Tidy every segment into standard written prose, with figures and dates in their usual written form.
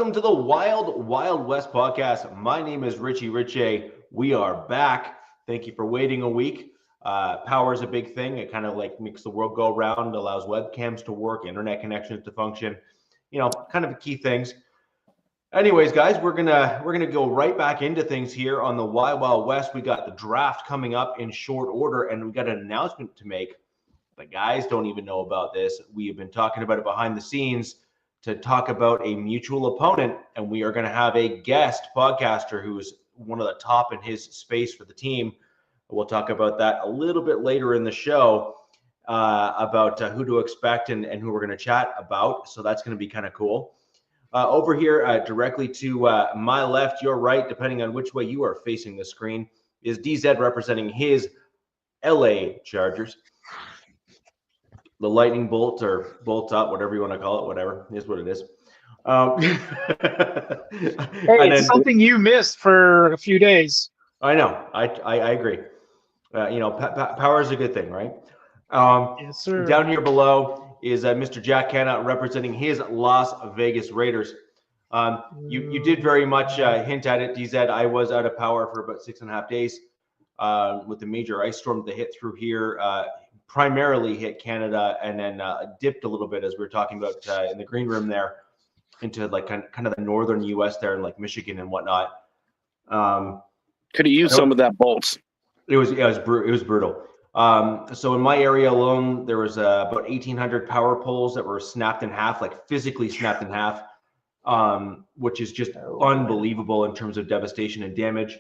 Welcome to the Wild Wild West podcast. My name is Richie Richey. We are back. Thank you for waiting a week. Power is a big thing. It kind of like makes the world go round, allows webcams to work, internet connections to function, kind of key things. Anyways, guys, we're gonna go right back into things here on the Wild Wild West. We got the draft coming up in short order, and we got an announcement to make. The guys don't even know about this. We have been talking about it behind the scenes to talk about a mutual opponent, and we are going to have a guest podcaster who is one of the top in his space for the team. We'll talk about that a little bit later in the show about who to expect and who we're going to chat about. So that's going to be kind of cool. Over here, directly to my left, your right, depending on which way you are facing the screen, is DZ representing his LA Chargers. The lightning bolt or bolt up, whatever you want to call it, whatever is what it is. Hey, it's something you missed for a few days. I know. I agree. Power is a good thing, right? Yes, sir. Down here below is Mr. Jack Canna representing his Las Vegas Raiders. You did very much hint at it, DZ. I was out of power for about 6.5 days with the major ice storm that hit through here. Primarily hit Canada and then dipped a little bit, as we were talking about in the green room there, into like kind of the northern U.S. there in like Michigan and whatnot. Could have used some of that bolts. It was brutal. So in my area alone, there was about 1,800 power poles that were snapped in half, like physically snapped in half, which is just unbelievable in terms of devastation and damage.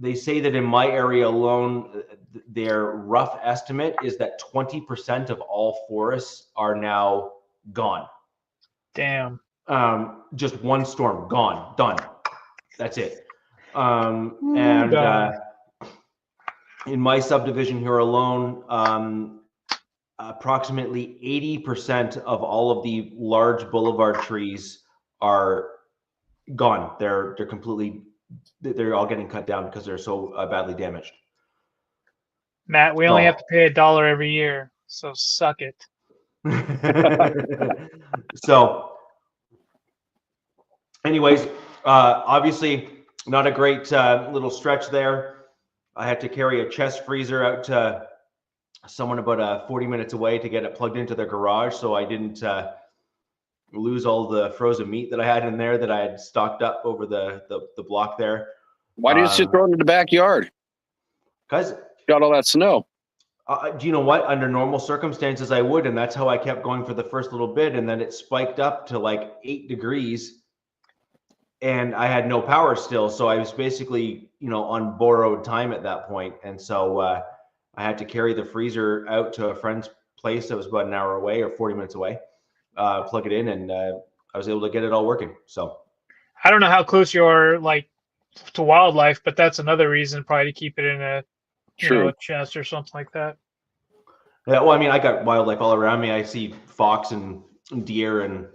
They say that in my area alone, their rough estimate is that 20% of all forests are now gone. Damn. Just one storm, gone, done. That's it. In my subdivision here alone, approximately 80% of all of the large boulevard trees are gone. They're all getting cut down because they're so badly damaged. Matt, we only have to pay $1 every year, so suck it. So, anyways, obviously not a great little stretch there. I had to carry a chest freezer out to someone about 40 minutes away to get it plugged into their garage, so I didn't lose all the frozen meat that I had in there that I had stocked up over the block there. Why didn't you throw it in the backyard? Because got all that snow. Do you know what? Under normal circumstances, I would, and that's how I kept going for the first little bit, and then it spiked up to like 8 degrees, and I had no power still, so I was basically, on borrowed time at that point, and so I had to carry the freezer out to a friend's place that was about an hour away or 40 minutes away, plug it in, and I was able to get it all working. So I don't know how close you are, like, to wildlife, but that's another reason probably to keep it in a a chest or something like that. Yeah, well, I mean, I got wildlife all around me. I see fox and deer, and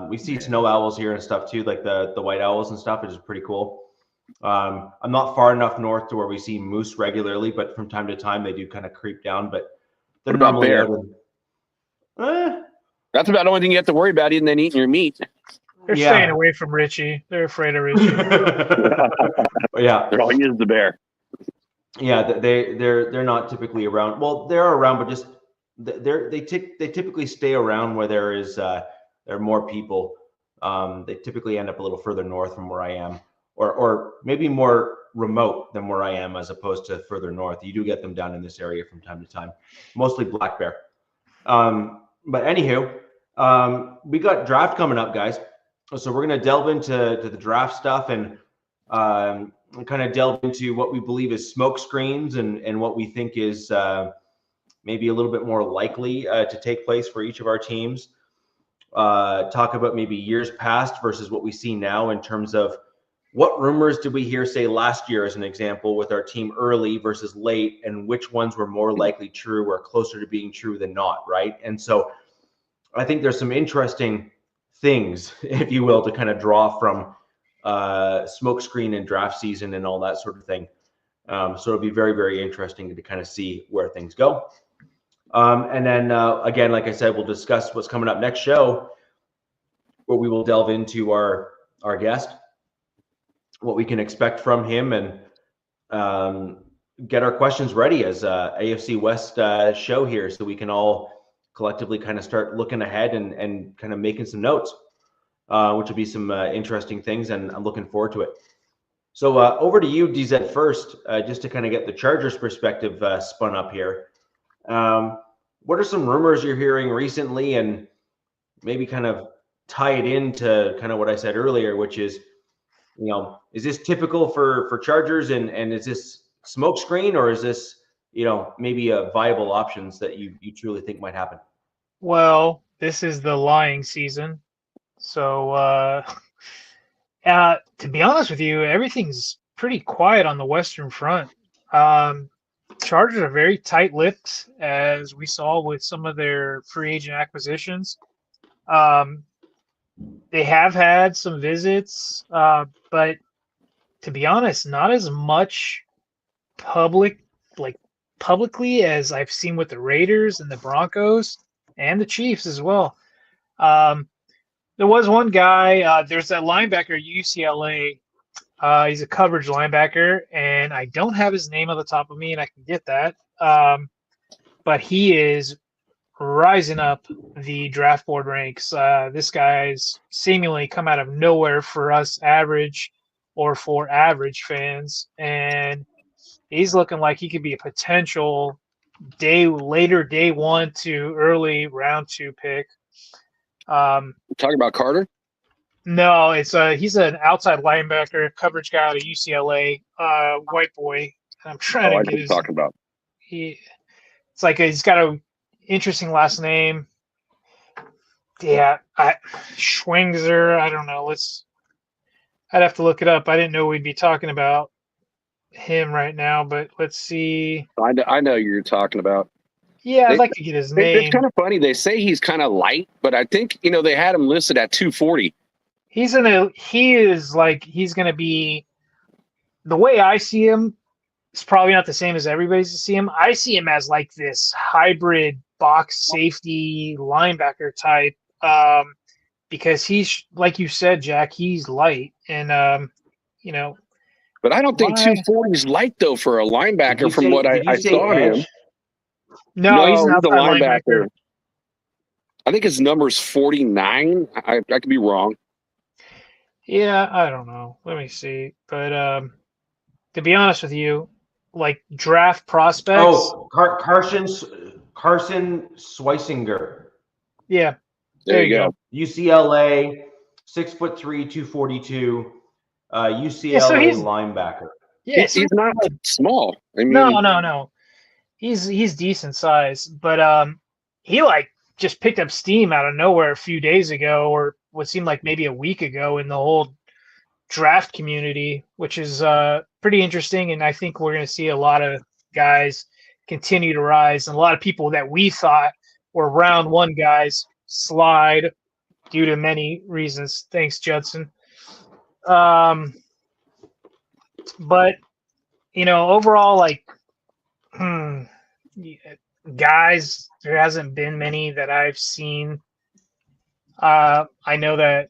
we see snow owls here and stuff too, like the white owls and stuff, which is pretty cool. I'm not far enough north to where we see moose regularly, but from time to time they do kind of creep down. But they're normally bear? That's about the only thing you have to worry about, and then eating your meat. They're staying away from Richie. They're afraid of Richie. Yeah, they're all used the bear. Yeah, they're not typically around. Well, they're around, but just they typically stay around where there are more people. They typically end up a little further north from where I am, or maybe more remote than where I am, as opposed to further north. You do get them down in this area from time to time, mostly black bear. But anywho, we got draft coming up, guys. So we're gonna delve into the draft stuff and kind of delve into what we believe is smoke screens and what we think is maybe a little bit more likely to take place for each of our teams. Talk about maybe years past versus what we see now in terms of what rumors did we hear, say, last year as an example, with our team early versus late, and which ones were more likely true or closer to being true than not, right? And so I think there's some interesting things, if you will, to kind of draw from smoke screen and draft season and all that sort of thing. So it'll be very, very interesting to kind of see where things go. And then again, like I said, we'll discuss what's coming up next show. where we will delve into our guest, what we can expect from him, and get our questions ready as AFC West show here, so we can all collectively kind of start looking ahead and kind of making some notes, which will be some interesting things, and I'm looking forward to it. So over to you, DZ, first, just to kind of get the Chargers perspective spun up here. What are some rumors you're hearing recently, and maybe kind of tie it into kind of what I said earlier, which is, is this typical for Chargers, and is this smokescreen, or is this, maybe viable options that you truly think might happen? Well, this is the lying season. So, to be honest with you, everything's pretty quiet on the Western Front. Chargers are very tight-lipped, as we saw with some of their free agent acquisitions. They have had some visits, but to be honest, not as much publicly as I've seen with the Raiders and the Broncos and the Chiefs as well. There was one guy, there's that linebacker at UCLA. He's a coverage linebacker, and I don't have his name on the top of me, and I can get that. But he is rising up the draft board ranks. This guy's seemingly come out of nowhere for us average or for average fans, and he's looking like he could be a potential later day 1 to early round 2 pick. Talking about Carter? No, he's an outside linebacker, coverage guy out of UCLA, white boy. I'm trying to get his. Talking about. It's like he's got a interesting last name. Yeah, Schwingzer. I don't know. I'd have to look it up. I didn't know we'd be talking about him right now, but let's see. I know who you're talking about. Yeah, I'd like to get his name. It's kind of funny. They say he's kind of light, but I think they had him listed at 240. He's going to be, the way I see him, it's probably not the same as everybody's to see him. I see him as like this hybrid box safety linebacker type, because he's, like you said, Jack, he's light, and But I don't think 240 is light though for a linebacker. From what I saw him. No, he's not a linebacker. I think his number's 49. I could be wrong. Yeah, I don't know. Let me see. But to be honest with you, like draft prospects. Oh, Carson Schweisinger. Yeah. There you go. UCLA, 6'3", 242. UCLA linebacker. Yeah, he's not small. I mean, no. He's decent size, but he just picked up steam out of nowhere a few days ago, or what seemed like maybe a week ago, in the whole draft community, which is pretty interesting. And I think we're going to see a lot of guys continue to rise, and a lot of people that we thought were round 1 guys slide due to many reasons. Thanks, Judson. But overall, guys, there hasn't been many that I've seen. I know that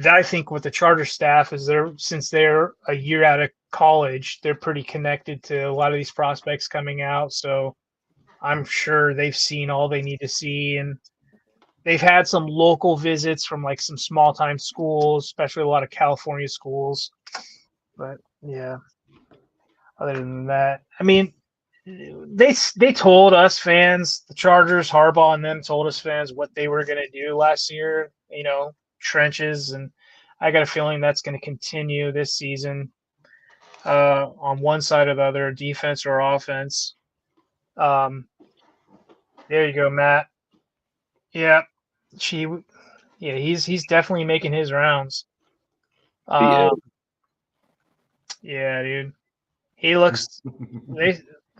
I think with the Charter staff is since they're a year out of college, they're pretty connected to a lot of these prospects coming out. So I'm sure they've seen all they need to see, and they've had some local visits from some small time schools, especially a lot of California schools. But yeah, other than that, I mean, they told us fans, the Chargers, Harbaugh and them told us fans what they were going to do last year, trenches. And I got a feeling that's going to continue this season, on one side or the other, defense or offense. There you go, Matt. Yeah. He's definitely making his rounds. Yeah, dude. He looks.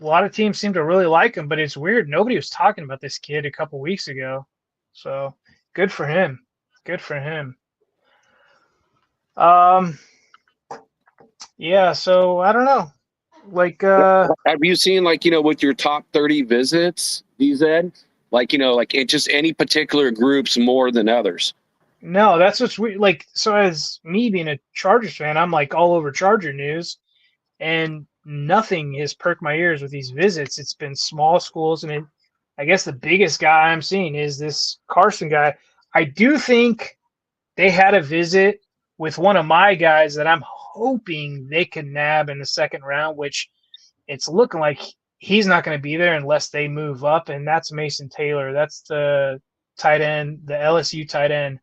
A lot of teams seem to really like him, but it's weird. Nobody was talking about this kid a couple weeks ago. So good for him. Good for him. Yeah. So I don't know. Have you seen with your top 30 visits, DZ? Just any particular groups more than others? No, that's what's weird. Like, so as me being a Chargers fan, I'm like all over Charger news, and nothing has perked my ears with these visits. It's been small schools, and I guess the biggest guy I'm seeing is this Carson guy. I do think they had a visit with one of my guys that I'm hoping they can nab in the second round, which it's looking like he's not going to be there unless they move up, and that's Mason Taylor. That's the tight end, the LSU tight end.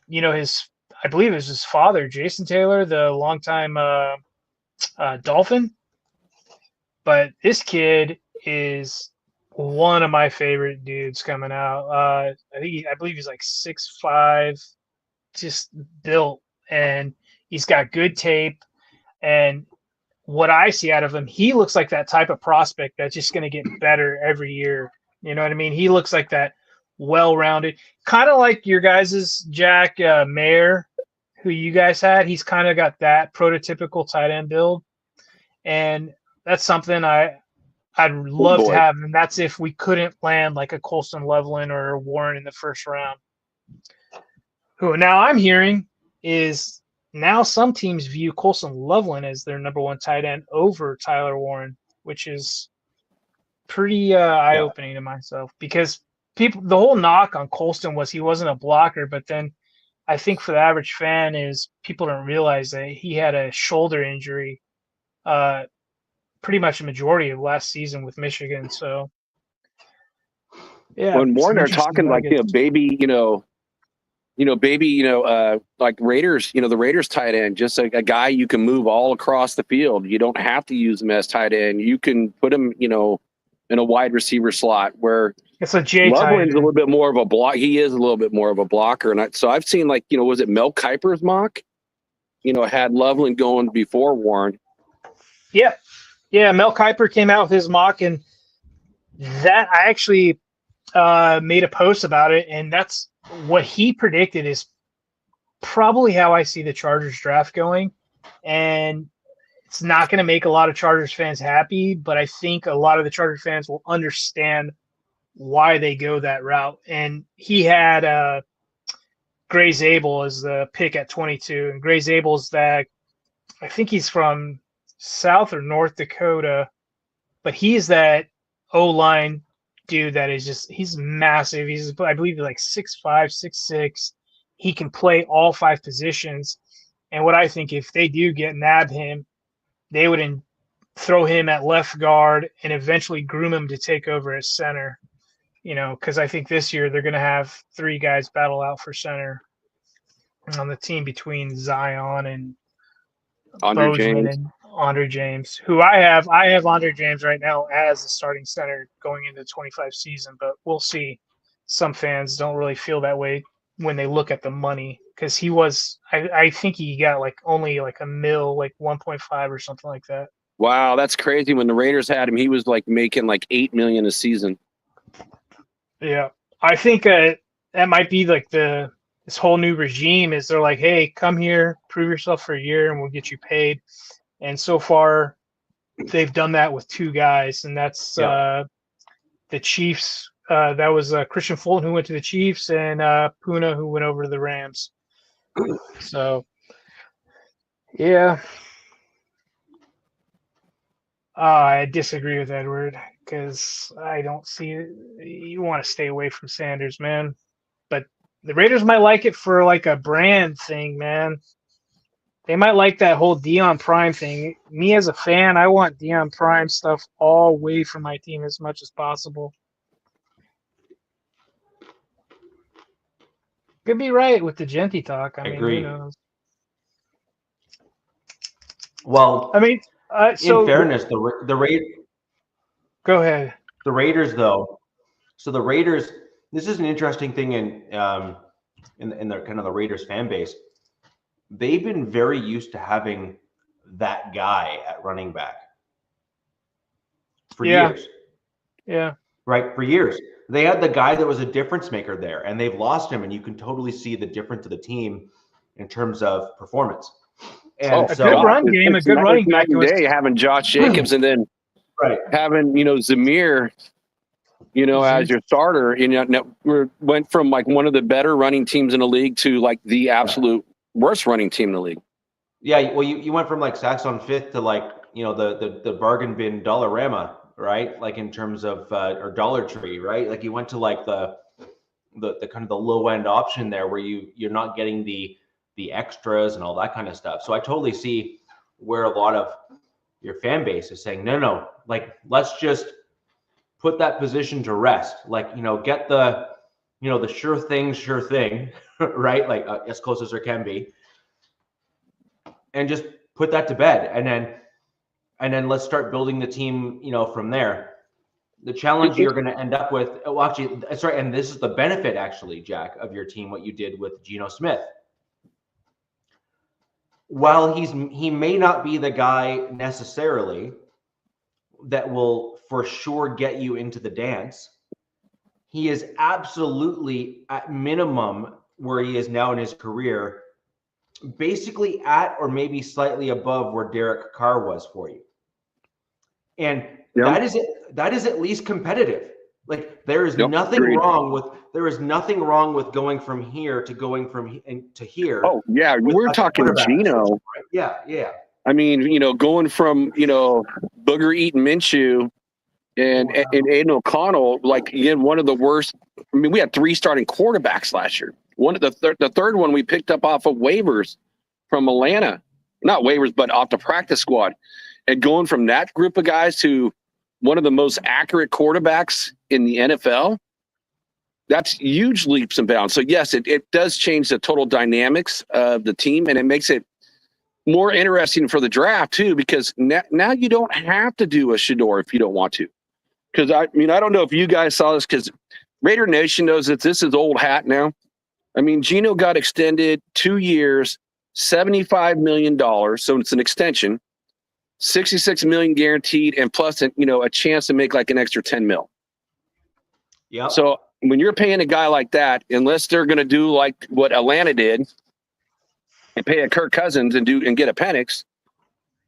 You know, I believe it was his father, Jason Taylor, the longtime Dolphin. But this kid is one of my favorite dudes coming out. I believe he's like 6'5", just built, and he's got good tape. And what I see out of him, he looks like that type of prospect that's just going to get better every year. You know what I mean? He looks like that well-rounded, kind of like your guys's Jack Mayer, who you guys had. He's kind of got that prototypical tight end build, and that's something I'd love to have. And that's if we couldn't land like a Colston Loveland or a Warren in the first round. Who now I'm hearing is now some teams view Colston Loveland as their number one tight end over Tyler Warren, which is pretty eye-opening to myself, because the whole knock on Colston was he wasn't a blocker, but then I think for the average fan is people don't realize that he had a shoulder injury pretty much a majority of last season with Michigan. So yeah, when Warren are talking like baby, like Raiders, the Raiders tight end, just a guy you can move all across the field. You don't have to use him as tight end. You can put him, in a wide receiver slot where it's a J Loveland's a little bit more of a block. He is a little bit more of a blocker. And so I've seen was it Mel Kiper's mock? Had Loveland going before Warren. Yep. Yeah. Mel Kiper came out with his mock, and that I actually made a post about it. And that's what he predicted is probably how I see the Chargers draft going. And it's not going to make a lot of Chargers fans happy, but I think a lot of the Chargers fans will understand why they go that route. And he had Gray Zabel as the pick at 22. And Gray Zabel's that, I think he's from South or North Dakota, but he's that O-line dude that is just, he's massive. I believe he's like 6'5", 6'6". He can play all five positions. And what I think if they do nab him, they would throw him at left guard and eventually groom him to take over as center, because I think this year they're going to have three guys battle out for center on the team between Zion and Andre James, who I have Andre James right now as the starting center going into the 25 season, but we'll see. Some fans don't really feel that way when they look at the money, because he was, I think he got only like $1 million, like 1.5 or something like that. Wow, that's crazy. When the Raiders had him, he was making $8 million a season. Yeah, I think that might be this whole new regime is they're like, hey, come here, prove yourself for a year, and we'll get you paid. And so far, they've done that with two guys, and that's the Chiefs. That was Christian Fulton, who went to the Chiefs, and Puna, who went over to the Rams. So, yeah. I disagree with Edward, because I don't see it. You want to stay away from Sanders, man. But the Raiders might like it for a brand thing, man. They might like that whole Deion Prime thing. Me as a fan, I want Deion Prime stuff all away from my team as much as possible. Could be right with the Genty talk. I mean, agree. who knows? Well, I mean, so in fairness, the Raiders. Go ahead. The Raiders, though. So the Raiders. This is an interesting thing in the kind of the Raiders fan base. They've been very used to having that guy at running back for years. Yeah. Right, for years. They had the guy that was a difference maker there, and they've lost him, and you can totally see the difference of the team in terms of performance. And a good run game, a good running back. Having Josh Jacobs and then having Zamir you know, as your starter. You know, we went from like one of the better running teams in the league to like the absolute worst running team in the league. Yeah, well, you went from like Sacks on Fifth to like, you know, the bargain bin Dollarama, right? Like in terms of or Dollar Tree, right? Like you went to like the kind of the low end option there, where you're not getting the extras and all that kind of stuff. So I totally see where a lot of your fan base is saying, no, like let's just put that position to rest. Like, you know, get the, you know, the sure thing, right? Like as close as there can be, and just put that to bed, and then let's start building the team, you know, from there. The challenge you're going to end up with, well, actually, sorry, and this is the benefit, actually, Jack, of your team, what you did with Geno Smith. While he may not be the guy necessarily that will for sure get you into the dance, he is absolutely at minimum where he is now in his career, basically at or maybe slightly above where Derek Carr was for you. And that is at least competitive. Like there is nothing wrong with going from here to going to here. Oh yeah, we're talking Geno. Right? Yeah. I mean, you know, going from, you know, booger eating Minshew and Aiden O'Connell, like again, one of the worst. I mean, we had 3 starting quarterbacks last year. One of the third one we picked up off of waivers from Atlanta, not waivers, but off the practice squad. And going from that group of guys to one of the most accurate quarterbacks in the NFL, that's huge leaps and bounds. So yes, it does change the total dynamics of the team, and it makes it more interesting for the draft too, because now you don't have to do a Shador if you don't want to. Because I mean, I don't know if you guys saw this, because Raider Nation knows that this is old hat now. I mean, Geno got extended 2 years, $75 million, so it's an extension, $66 million guaranteed, and plus, you know, a chance to make like an extra 10 mil. Yeah. So when you're paying a guy like that, unless they're going to do like what Atlanta did and pay a Kirk Cousins and get a Penix,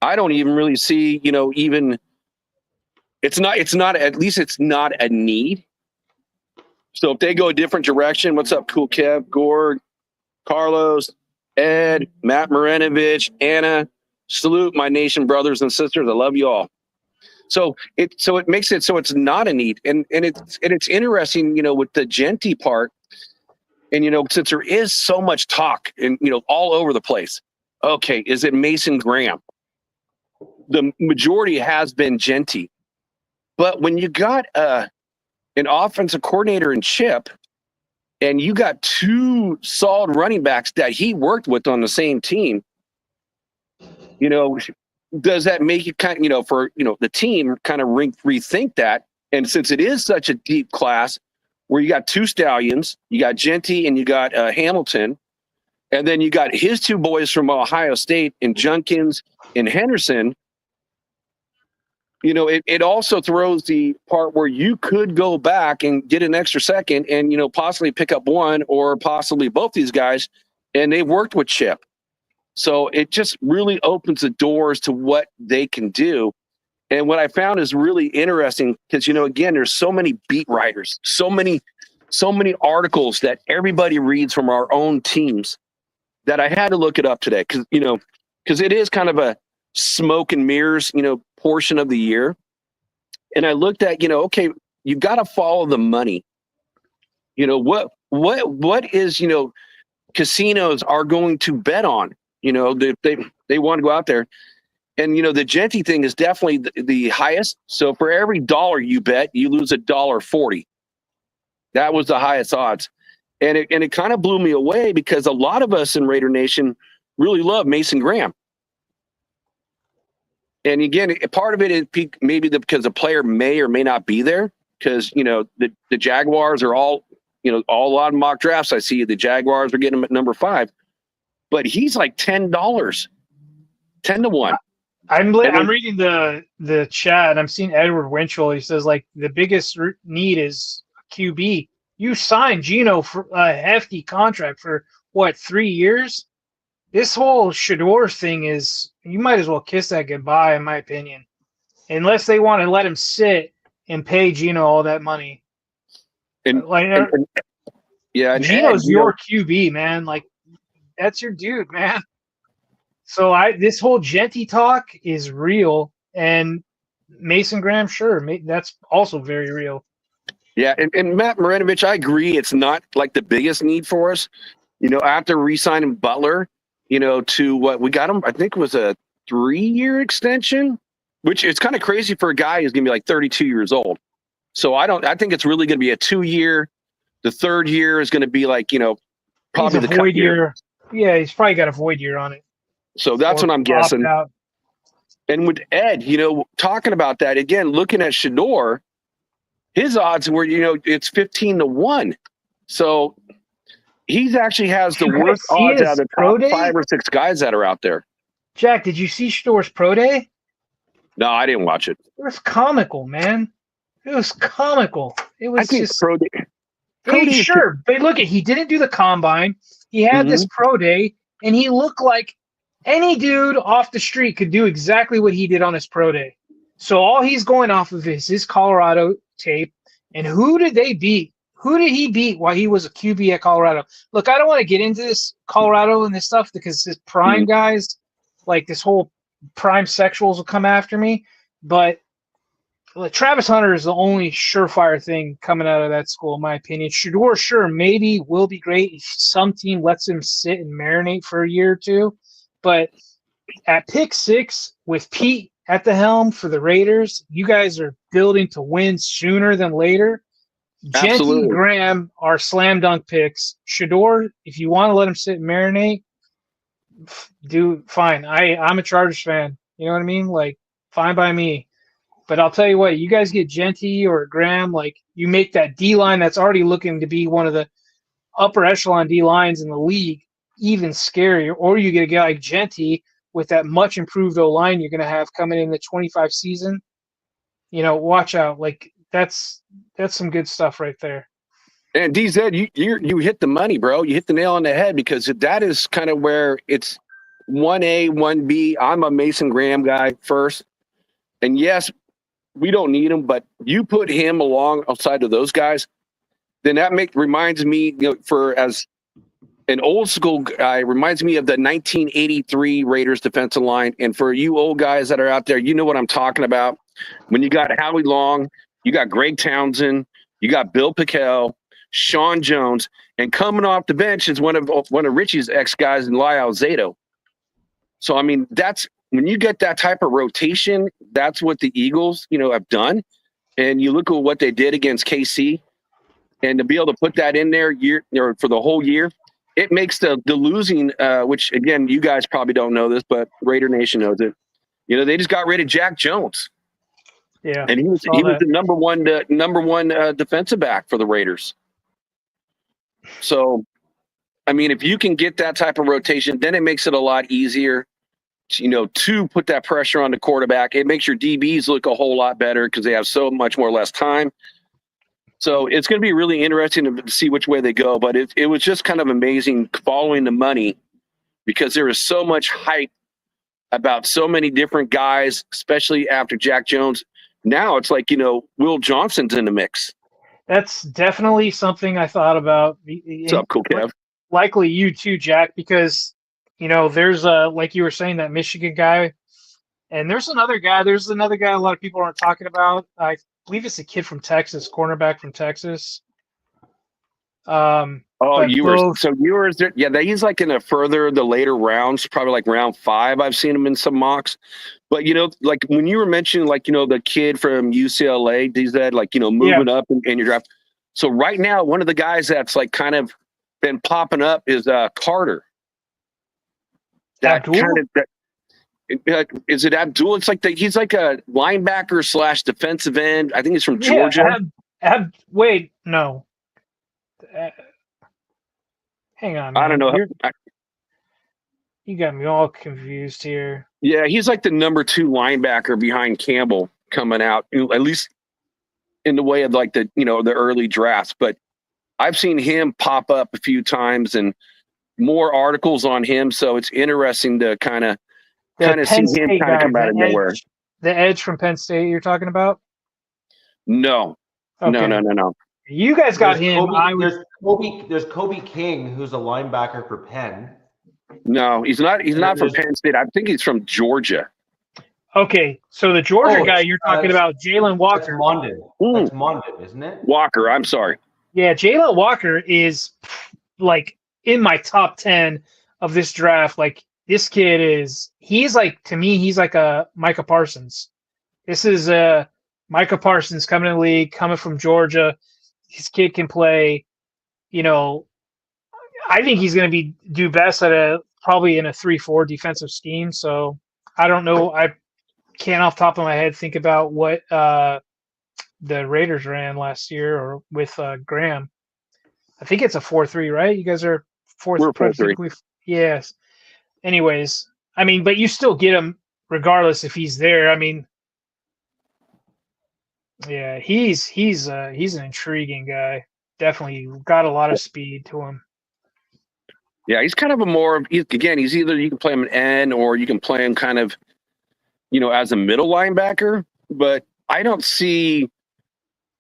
I don't even really see, you know, even it's not at least it's not a need. So if they go a different direction, what's up, Cool Kev, Gord, Carlos, Ed, Matt Marinovich, Anna, salute my nation brothers and sisters. I love you all. So it makes it so it's not a need, and it's interesting, you know, with the Genty part, and you know, since there is so much talk and you know all over the place. Okay, is it Mason Graham? The majority has been Genty, but when you got an offensive coordinator in Chip, and you got 2 solid running backs that he worked with on the same team, you know, does that make you kind of, you know, for, you know, the team kind of rethink that? And since it is such a deep class where you got 2 stallions, you got Genty and you got Hamilton, and then you got his 2 boys from Ohio State in Junkins and Henderson, you know, it also throws the part where you could go back and get an extra second and, you know, possibly pick up one or possibly both these guys, and they've worked with Chip. So it just really opens the doors to what they can do. And what I found is really interesting because, you know, again, there's so many beat writers, so many articles that everybody reads from our own teams that I had to look it up today because it is kind of a smoke and mirrors, you know, portion of the year. And I looked at, you know, okay, you got to follow the money. You know, what is, you know, casinos are going to bet on. You know, they want to go out there. And, you know, the Genty thing is definitely the highest. So for every dollar you bet, you lose $1.40. That was the highest odds. And it kind of blew me away because a lot of us in Raider Nation really love Mason Graham. And again, part of it is maybe because the player may or may not be there because, you know, the Jaguars are all, you know, a lot of mock drafts I see, the Jaguars are getting him at number 5. But he's like $10, 10 to 1. I'm reading the chat. I'm seeing Edward Winchell. He says like the biggest need is QB. You signed Geno for a hefty contract for what, 3 years? This whole Shador thing is, you might as well kiss that goodbye, in my opinion, unless they want to let him sit and pay Geno all that money. And, like, yeah, and Gino's Ed, you your know, QB, man. Like, that's your dude, man. So this whole Genty talk is real, and Mason Graham, sure, that's also very real. yeah, and Matt Marinovich, I agree. It's not like the biggest need for us. You know, after re-signing Butler, you know, to what we got him, I think it was a 3-year extension, which is kind of crazy for a guy who's gonna be like 32 years old. So I think it's really gonna be a 2-year. The third year is gonna be like, you know, probably He's the a cut void year. year. Yeah, he's probably got a void year on it. So that's Or what I'm opt guessing. out. And with Ed, you know, talking about that again, looking at Shador, his odds were, you know, it's 15-1. So he's actually has the Did you worst guys see odds out of his the pro top day? 5 or 6 guys that are out there. Jack, did you see Shador's pro day? No, I didn't watch it. It was comical, man. It was comical. It I was think just. pro day. Hey, sure, but look, he didn't do the combine. He had this pro day, and he looked like any dude off the street could do exactly what he did on his pro day. So all he's going off of is his Colorado tape. And who did they beat? Who did he beat while he was a QB at Colorado? Look, I don't want to get into this Colorado and this stuff because his prime guys, like this whole prime sexuals, will come after me. But like, Travis Hunter is the only surefire thing coming out of that school, in my opinion. Shador, sure, maybe will be great if some team lets him sit and marinate for a year or two. But at pick 6 with Pete at the helm for the Raiders, you guys are building to win sooner than later. Genty, Graham are slam dunk picks. Shador, if you want to let him sit and marinate, do fine. I'm a Chargers fan. You know what I mean? Like, fine by me. But I'll tell you what, you guys get Genty or Graham, like you make that D line that's already looking to be one of the upper echelon D lines in the league even scarier, or you get a guy like Genty with that much improved O line you're going to have coming in the 25 season. You know, watch out. Like that's some good stuff right there. And DZ, you hit the money, bro. You hit the nail on the head because that is kind of where it's 1A, 1B. I'm a Mason Graham guy first. And yes, we don't need him, but you put him alongside of those guys, then that reminds me, you know, for as an old school guy, reminds me of the 1983 Raiders defensive line. And for you old guys that are out there, you know what I'm talking about. When you got Howie Long, you got Greg Townsend, you got Bill Pickell, Sean Jones, and coming off the bench is one of Richie's ex guys in Lyle Zato. So I mean, that's when you get that type of rotation, that's what the Eagles, you know, have done. And you look at what they did against KC, and to be able to put that in there for the whole year, it makes the losing, which again, you guys probably don't know this, but Raider Nation knows it. You know, they just got rid of Jack Jones. Yeah, and he was the number one defensive back for the Raiders. So, I mean, if you can get that type of rotation, then it makes it a lot easier, you know, to put that pressure on the quarterback. It makes your DBs look a whole lot better because they have so much more less time. So it's going to be really interesting to see which way they go. But it was just kind of amazing following the money because there is so much hype about so many different guys, especially after Jack Jones. Now it's like, you know, Will Johnson's in the mix. That's definitely something I thought about. What's up, Cool Kev? Likely you too, Jack, because, you know, there's like you were saying, that Michigan guy, and there's another guy a lot of people aren't talking about. I believe it's a kid from Texas, cornerback from Texas. Ewers there. Yeah, he's like in the later rounds, probably like round 5. I've seen him in some mocks. But, you know, like when you were mentioning, like, you know, the kid from UCLA, DZ, like, you know, moving up in your draft. So right now, one of the guys that's like kind of been popping up is Carter. Abdul? Is it Abdul? It's like he's like a linebacker / defensive end. I think he's from Georgia. Wait, no. Hang on, man. I don't know. You got me all confused here. Yeah, he's like the number 2 linebacker behind Campbell coming out, at least in the way of like the, you know, the early drafts. But I've seen him pop up a few times and more articles on him. So it's interesting to kind of see him kind of come out of nowhere. The edge from Penn State you're talking about? No. Okay. No. You guys got him. There's Kobe King, who's a linebacker for Penn. No, he's not. He's not from Penn State. I think he's from Georgia. Okay, so the Georgia guy you're talking about, Jalen Walker. That's Mondin. That's Mondin, isn't it? Walker. I'm sorry. Yeah, Jalen Walker is like in my top 10 of this draft. Like this kid he's like, to me, he's like a Micah Parsons. This is Micah Parsons coming in the league, coming from Georgia. His kid can play, I think he's going to do best at probably in a 3-4 defensive scheme. So I don't know. I can't off the top of my head think about what the Raiders ran last year or with Graham. I think it's a 4-3, right? You guys are 4-3. Yes. Anyways, I mean, but you still get him regardless if he's there. I mean, yeah, he's an intriguing guy. Definitely got a lot of speed to him. Yeah, he's kind of he's either you can play him an end or you can play him kind of, as a middle linebacker. But I don't see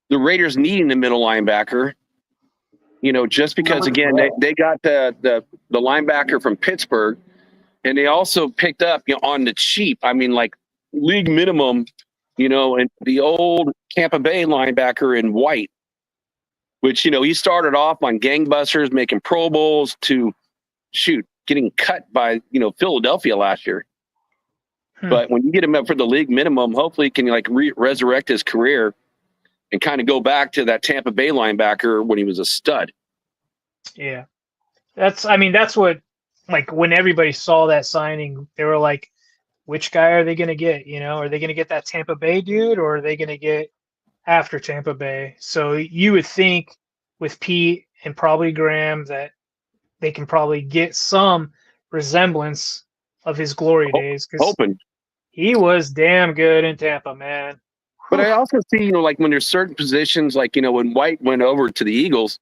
the Raiders needing a middle linebacker, just because, again, they got the linebacker from Pittsburgh, and they also picked up, on the cheap. I mean, like league minimum, and the old Tampa Bay linebacker in White, which, he started off on gangbusters, making Pro Bowls to getting cut by, Philadelphia last year. But when you get him up for the league minimum, hopefully he can resurrect his career and kind of go back to that Tampa Bay linebacker when he was a stud. Yeah. That's what, like, when everybody saw that signing, they were like, which guy are they going to get? Are they going to get that Tampa Bay dude, or are they going to get after Tampa Bay? So you would think with Pete and probably Graham that they can probably get some resemblance of his glory days. Hoping. He was damn good in Tampa, man. But I also see, like when there's certain positions, like, when White went over to the Eagles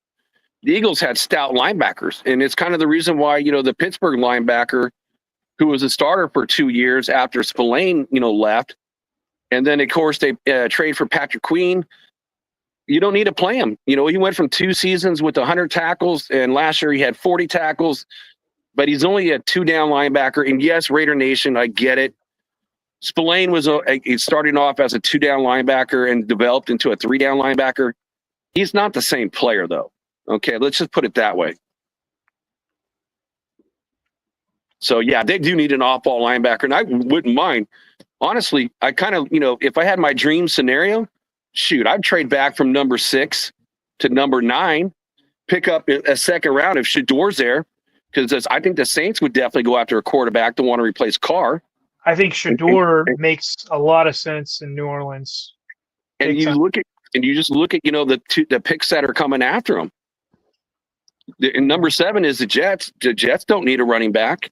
had stout linebackers. And it's kind of the reason why, the Pittsburgh linebacker, who was a starter for 2 years after Spillane, left. And then, of course, they trade for Patrick Queen. You don't need to play him. He went from 2 seasons with 100 tackles, and last year he had 40 tackles. But he's only a 2-down linebacker. And yes, Raider Nation, I get it. Spillane was starting off as a 2-down linebacker and developed into a 3-down linebacker. He's not the same player, though. Okay, let's just put it that way. So, yeah, they do need an off-ball linebacker, and I wouldn't mind. Honestly, I kind of, if I had my dream scenario, I'd trade back from number 6 to number 9, pick up a second round if Shador's there, because I think the Saints would definitely go after a quarterback to want to replace Carr. I think Shador makes a lot of sense in New Orleans. And you just look at the picks that are coming after him. And number 7 is the Jets. The Jets don't need a running back.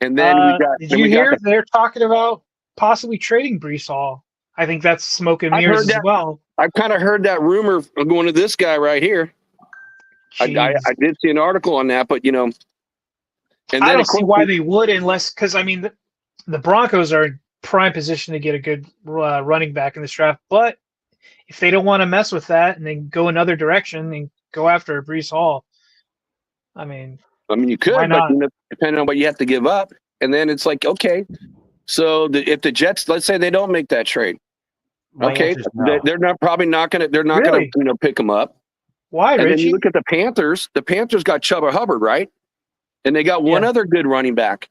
And then did you hear they're talking about possibly trading Breece Hall? I think that's smoke and mirrors as well. I've kind of heard that rumor going to this guy right here. I did see an article on that, but and then I don't see why they would, because the Broncos are in prime position to get a good running back in this draft. But if they don't want to mess with that and then go another direction and go after Breece Hall, you could, but depending on what you have to give up. And then it's like, okay, so if the Jets, let's say they don't make that trade, okay, they're not going to pick them up. Why, and Richie? then you look at the Panthers. The Panthers got Chuba Hubbard, right? And they got one other good running back.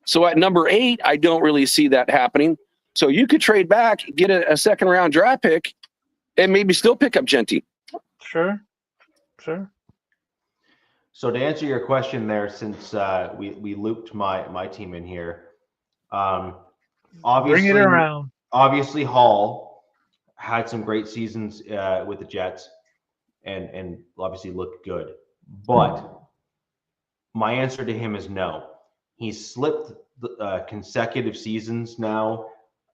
So at number 8, I don't really see that happening. So you could trade back, get a second round draft pick, and maybe still pick up Genty. Sure. So to answer your question there, since we looped my team in here, obviously, bring it around. Obviously, Hall had some great seasons with the Jets, and obviously looked good. But my answer to him is no. He's slipped consecutive seasons now,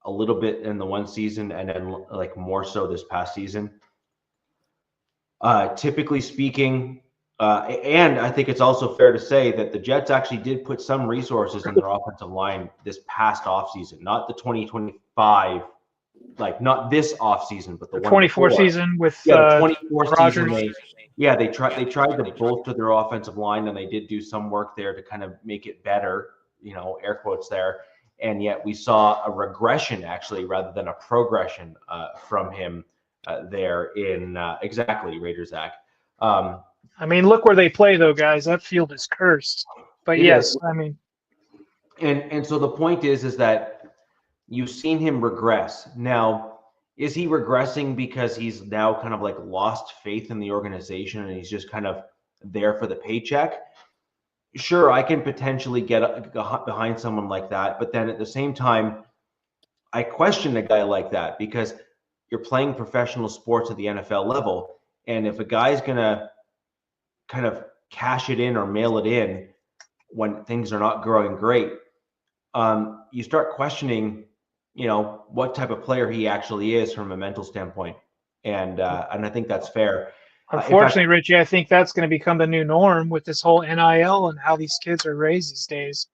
a little bit in the one season, and then more so this past season. Typically speaking, and I think it's also fair to say that the Jets actually did put some resources in their offensive line this past offseason, not the 2025 like not this off season, but the one 24 before. season with the 24 Rogers. season. They tried to bolster their offensive line, and they did do some work there to kind of make it better, air quotes there. And yet we saw a regression actually rather than a progression from him there in exactly Raider Zach. I mean, look where they play though, guys. That field is cursed. But yes, I mean, and so the point is that you've seen him regress. Now, is he regressing because he's now kind of like lost faith in the organization and he's just kind of there for the paycheck? Sure, I can potentially get behind someone like that, but then at the same time, I question a guy like that because you're playing professional sports at the NFL level, and if a guy's gonna kind of cash it in or mail it in when things are not growing great, you start questioning, what type of player he actually is from a mental standpoint, and I think that's fair. Unfortunately, Richie, I think that's going to become the new norm with this whole NIL and how these kids are raised these days.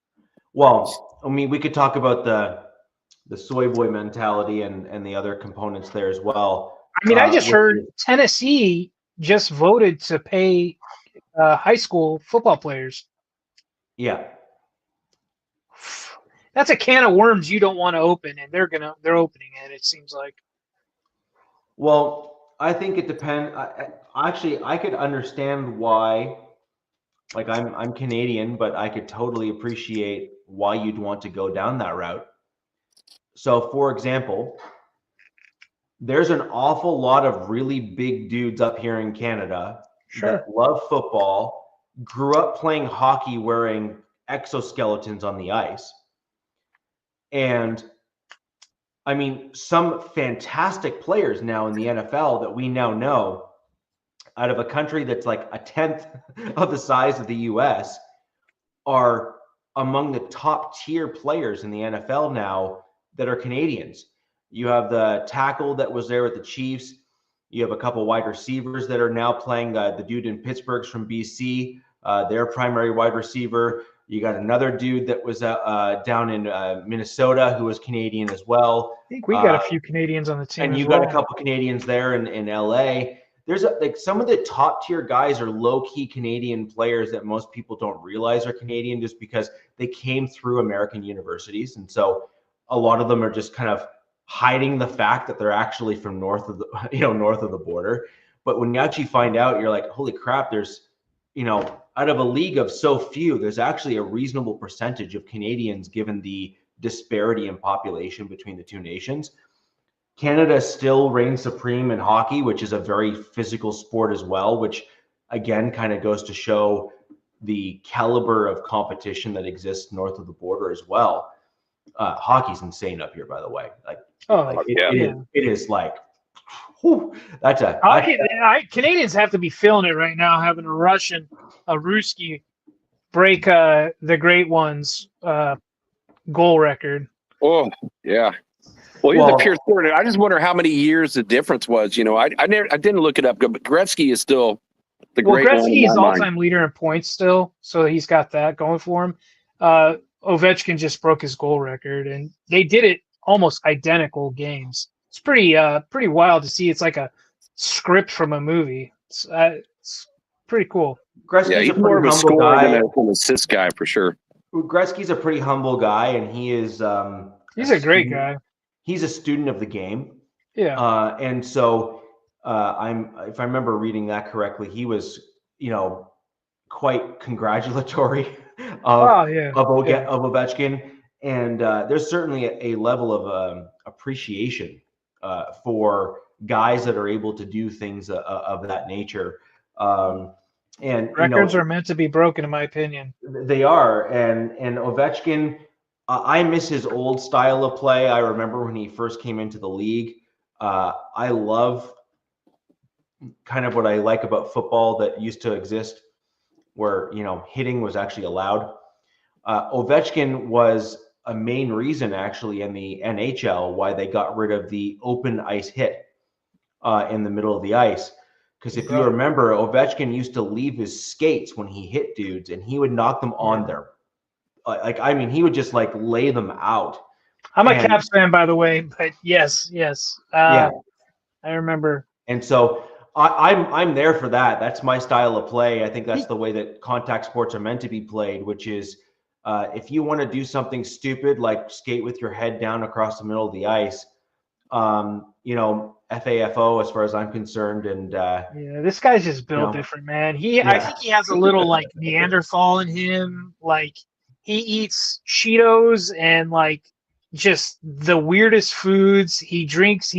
Well, I mean, we could talk about the soy boy mentality and the other components there as well. I mean, I just heard Tennessee just voted to pay high school football players. Yeah. That's a can of worms you don't want to open, and they're opening it seems like. Well, I think it depends. Actually, I could understand why. Like, I'm Canadian, but I could totally appreciate why you'd want to go down that route. So, for example, there's an awful lot of really big dudes up here in Canada that love football, grew up playing hockey wearing exoskeletons on the ice. And I mean, some fantastic players now in the NFL that we now know out of a country that's like a tenth of the size of the US are among the top tier players in the NFL now that are Canadians. You have the tackle that was there with the Chiefs. You have a couple wide receivers that are now playing. The dude in Pittsburgh's from BC, their primary wide receiver. You got another dude that was down in Minnesota who was Canadian as well. I think we got a few Canadians on the team. And you got a couple Canadians there in LA. There's like some of the top tier guys are low key Canadian players that most people don't realize are Canadian just because they came through American universities. And so a lot of them are just kind of hiding the fact that they're actually from north of the border. But when you actually find out, you're like, holy crap, there's, out of a league of so few, there's actually a reasonable percentage of Canadians given the disparity in population between the two nations. Canada still reigns supreme in hockey, which is a very physical sport as well, which again kind of goes to show the caliber of competition that exists north of the border as well. Hockey's insane up here, by the way. It is like, whew, that's a Canadians have to be feeling it right now, having a Ruski break the Great One's goal record. Oh yeah. Well, he's a pure sport. I just wonder how many years the difference was. I didn't look it up, but Gretzky is still the great one. Gretzky is all-time leader in points still, so he's got that going for him. Ovechkin just broke his goal record, and they did it almost identical games. It's pretty wild to see. It's like a script from a movie. It's pretty cool. Gretzky's he's more of a scorer than an assist guy for sure. Gretzky's a pretty humble guy, and he is. He's a great guy. He's a student of the game. Yeah. And so if I remember reading that correctly, he was, quite congratulatory of Ovechkin. And there's certainly a level of appreciation for guys that are able to do things of that nature. And records are meant to be broken, in my opinion. They are. And Ovechkin, I miss his old style of play. I remember when he first came into the league. I love kind of what I like about football that used to exist where, hitting was actually allowed. Ovechkin was a main reason actually in the NHL why they got rid of the open ice hit in the middle of the ice. Because if you remember, Ovechkin used to leave his skates when he hit dudes and he would knock them on their he would just like lay them out. I'm a Caps fan, by the way, but yes. Yeah. I remember. And so I'm there for that. That's my style of play. I think that's the way that contact sports are meant to be played, which is if you want to do something stupid like skate with your head down across the middle of the ice, you know, FAFO as far as I'm concerned. And yeah, this guy's just built different, man. I think he has a little like Neanderthal in him. Like he eats Cheetos and like just the weirdest foods. He drinks.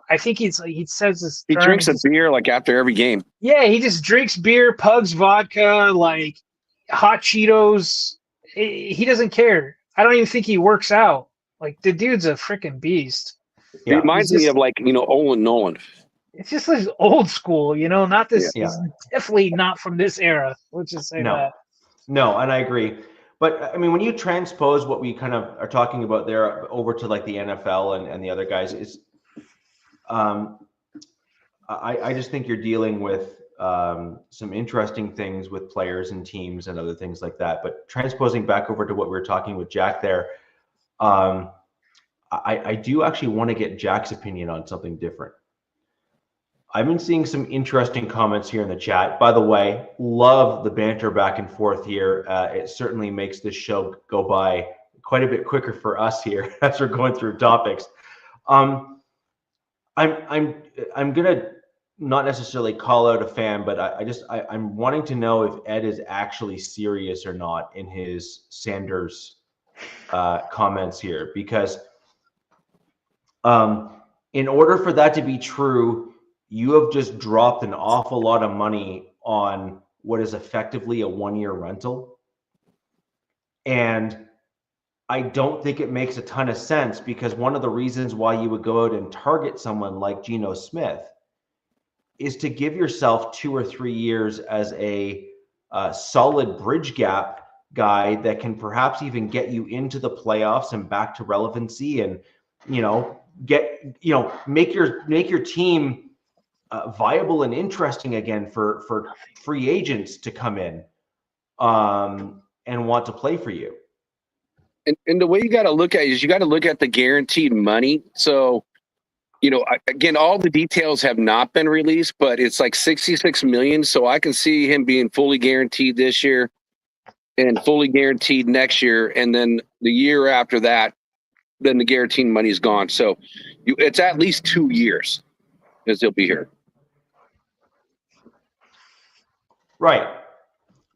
I think he says this. He drinks a beer like after every game. Yeah, he just drinks beer, pugs vodka, like hot Cheetos. He doesn't care. I don't even think he works out. Like the dude's a freaking beast. Yeah. It reminds me of like, you know, Olin Nolan. It's just like old school, you know, not this. Yeah. Definitely not from this era. Let's just say that. No, and I agree. But I mean, when you transpose what we kind of are talking about there over to like the NFL and the other guys, is I just think you're dealing with some interesting things with players and teams and other things like that. But transposing back over to what we were talking with Jack there, I do actually want to get Jack's opinion on something different. I've been seeing some interesting comments here in the chat. By the way, love the banter back and forth here. It certainly makes this show go by quite a bit quicker for us here as we're going through topics. I'm gonna not necessarily call out a fan, but I'm wanting to know if Ed is actually serious or not in his Sanders comments here, because in order for that to be true, you have just dropped an awful lot of money on what is effectively a one-year rental. And I don't think it makes a ton of sense, because one of the reasons why you would go out and target someone like Geno Smith is to give yourself 2 or 3 years as a solid bridge gap guy that can perhaps even get you into the playoffs and back to relevancy, and, you know, make your team viable and interesting again for free agents to come in and want to play for you. And the way you got to look at it is you got to look at the guaranteed money. So, you know, again, all the details have not been released, but it's like $66 million. So I can see him being fully guaranteed this year and fully guaranteed next year. And then the year after that, then the guaranteed money is gone. So it's at least 2 years as he'll be here. Right.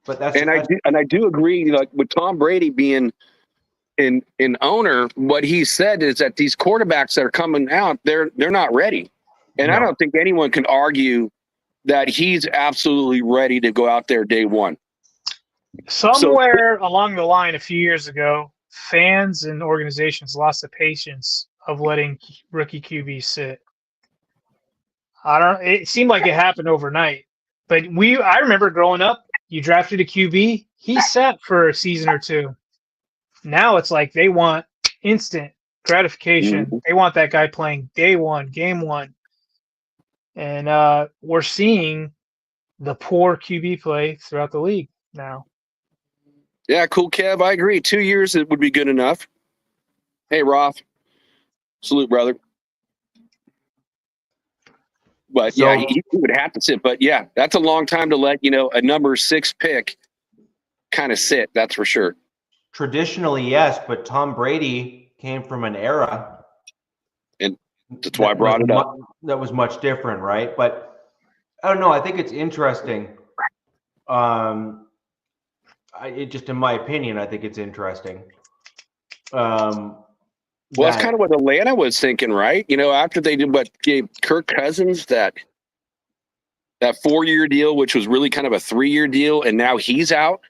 But I do agree, like with Tom Brady being in owner, what he said is that these quarterbacks that are coming out, they're not ready. And no. I don't think anyone can argue that he's absolutely ready to go out there day one. Somewhere along the line a few years ago, fans and organizations lost the patience of letting rookie QBs sit. It seemed like it happened overnight. But I remember growing up, you drafted a QB, he sat for a season or two. Now it's like they want instant gratification. Mm-hmm. They want that guy playing day one, game one. And we're seeing the poor QB play throughout the league now. Yeah, cool, Kev. I agree. 2 years, it would be good enough. Hey, Roth. Salute, brother. But so, yeah, he would have to sit. But yeah, that's a long time to let, you know, a number 6 pick kind of sit. That's for sure. Traditionally, yes, but Tom Brady came from an era, and that's why I brought it up. That was much different, right? But I don't know. I think it's interesting. Just in my opinion, I think it's interesting. Well, that's kind of what Atlanta was thinking, right? You know, after they did what gave Kirk Cousins that 4-year deal, which was really kind of a 3-year deal, and now he's out,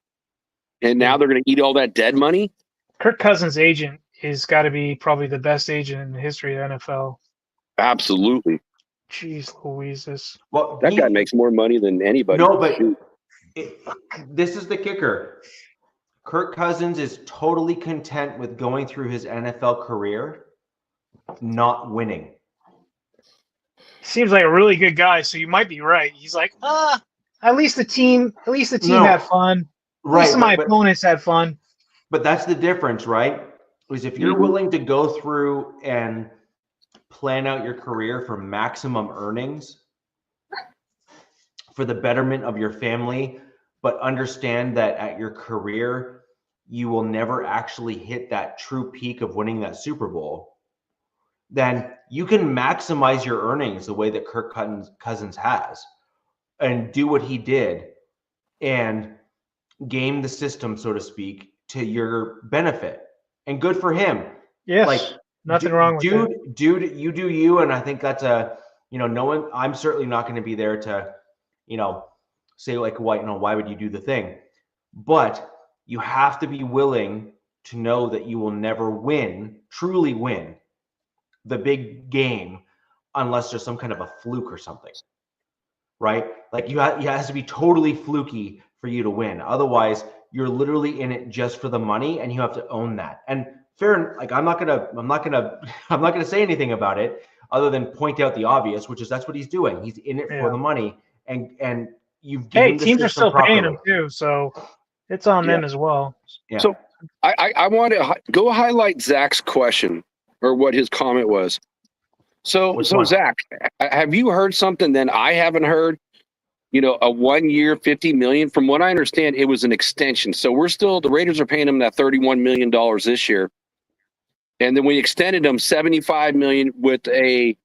and now they're going to eat all that dead money. Kirk Cousins' agent is got to be probably the best agent in the history of the NFL. Absolutely. Jeez Louises. Well, that guy makes more money than anybody. No, but this is the kicker. Kirk Cousins is totally content with going through his NFL career, not winning. Seems like a really good guy, so you might be right. He's like, at least the team had fun. Right, at least my opponents had fun. But that's the difference, right? is if you're willing to go through and plan out your career for maximum earnings for the betterment of your family, but understand that at your career, you will never actually hit that true peak of winning that Super Bowl, then you can maximize your earnings the way that Kirk Cousins has and do what he did and game the system, so to speak, to your benefit. And good for him. Yes. Like, nothing wrong with that. Dude, you do you. And I think that's no one, I'm certainly not going to be there to, say like, why would you do the thing? But you have to be willing to know that you will never truly win the big game unless there's some kind of a fluke or something, right? Like it has to be totally fluky for you to win. Otherwise, you're literally in it just for the money, and you have to own that. And fair, like I'm not gonna say anything about it other than point out the obvious, which is that's what he's doing. He's in it for the money, and you've given teams are still paying him too, so it's on them as well. Yeah. So I want to go highlight Zach's question or what his comment was. So Zach, have you heard something that I haven't heard? A 1 year, $50 million. From what I understand, it was an extension. So the Raiders are paying him that $31 million this year. And then we extended him $75 million with a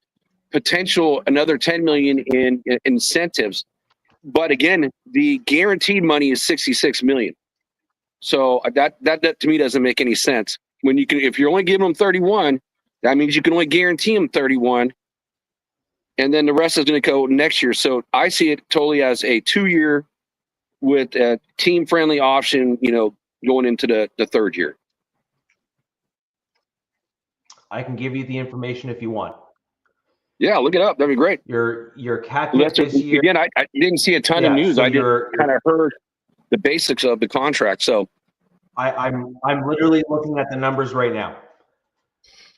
potential another $10 million in incentives. But again, the guaranteed money is $66 million. So that to me doesn't make any sense. If you're only giving him 31, that means you can only guarantee him 31. And then the rest is going to go next year. So I see it totally as a 2-year with a team-friendly option, going into the third year. I can give you the information if you want. Yeah, look it up. That'd be great. Your cap hit this year. Again, I didn't see a ton of news. So I just kind of heard the basics of the contract. So I'm literally looking at the numbers right now.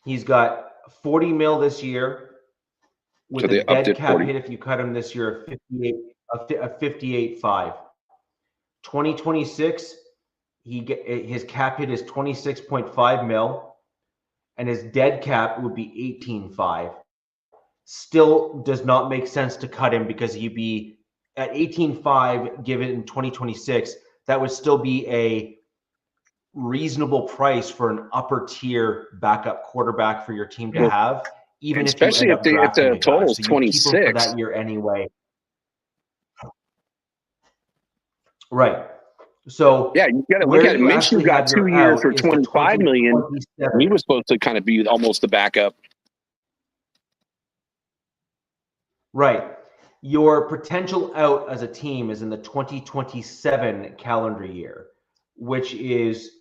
He's got $40 million this year. With a dead cap hit, if you cut him this year, a 58.5. 2026, his cap hit is 26.5 mil, and his dead cap would be 18.5. Still does not make sense to cut him because he'd be at 18.5 given in 2026. That would still be a reasonable price for an upper tier backup quarterback for your team to have. Even especially if the total is 26 for that year anyway. Right. So yeah, you got to look at it. Minshew got 2 years for $25 million. He was supposed to kind of be almost the backup. Right. Your potential out as a team is in the 2027 calendar year, which is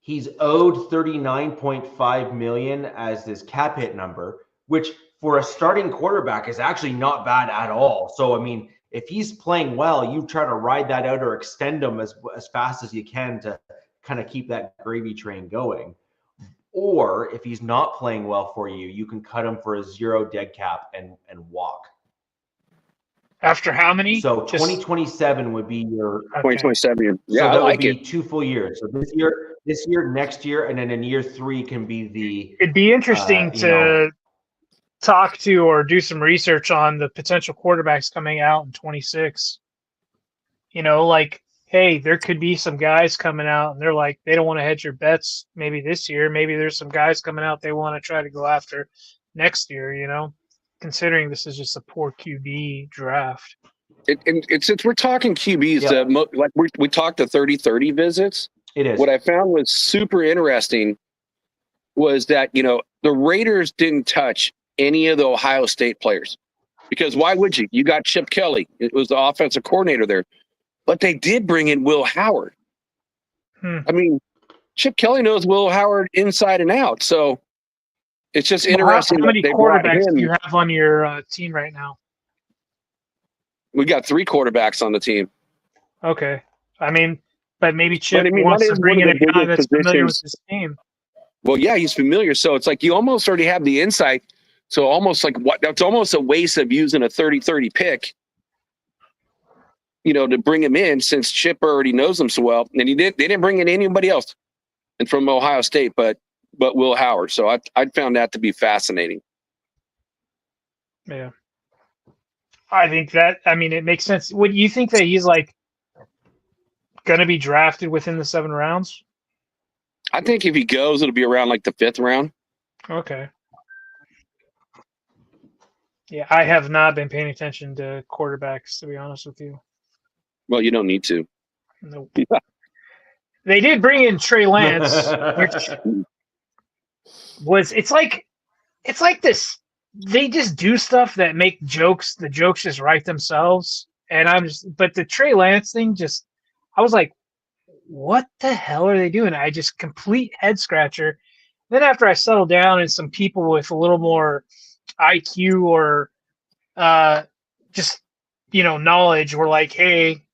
he's owed $39.5 million as this cap hit number, which for a starting quarterback is actually not bad at all. So, I mean, if he's playing well, you try to ride that out or extend him as fast as you can to kind of keep that gravy train going. Or if he's not playing well for you, you can cut him for a 0 dead cap and walk. After how many? So 2027 would be your 2027. Yeah, so that would be 2 full years. So this year, next year, and then in year 3 can be the. It'd be interesting to talk to or do some research on the potential quarterbacks coming out in 26. Like, hey, there could be some guys coming out and they're like, they don't want to hedge your bets maybe this year. Maybe there's some guys coming out they want to try to go after next year, considering this is just a poor QB draft. Since we're talking QBs, like we talked the 30-30 visits. It is. What I found was super interesting was that, the Raiders didn't touch any of the Ohio State players because why would you? You got Chip Kelly. It was the offensive coordinator there, but they did bring in Will Howard. I mean, Chip Kelly knows Will Howard inside and out. So it's just interesting. How many quarterbacks do you have on your team right now? We got 3 quarterbacks on the team. Okay. I mean, but maybe Chip wants to bring in a guy that's familiar with his team. Well, yeah, he's familiar. So it's like you almost already have the insight. So almost like that's almost a waste of using a 30-30 pick, to bring him in since Chip already knows him so well. And they didn't bring in anybody else. and from Ohio State, but Will Howard. So I found that to be fascinating. Yeah. I think that, I mean, it makes sense. Would you think that he's like going to be drafted within the 7 rounds? I think if he goes, it'll be around like the 5th round. Okay. Yeah, I have not been paying attention to quarterbacks, to be honest with you. Well, you don't need to. Nope. They did bring in Trey Lance, which was it's like this. They just do stuff that make jokes. The jokes just write themselves. And but the Trey Lance thing I was like, what the hell are they doing? I just complete head scratcher. Then after I settled down and some people with a little more IQ or just, knowledge were like, hey,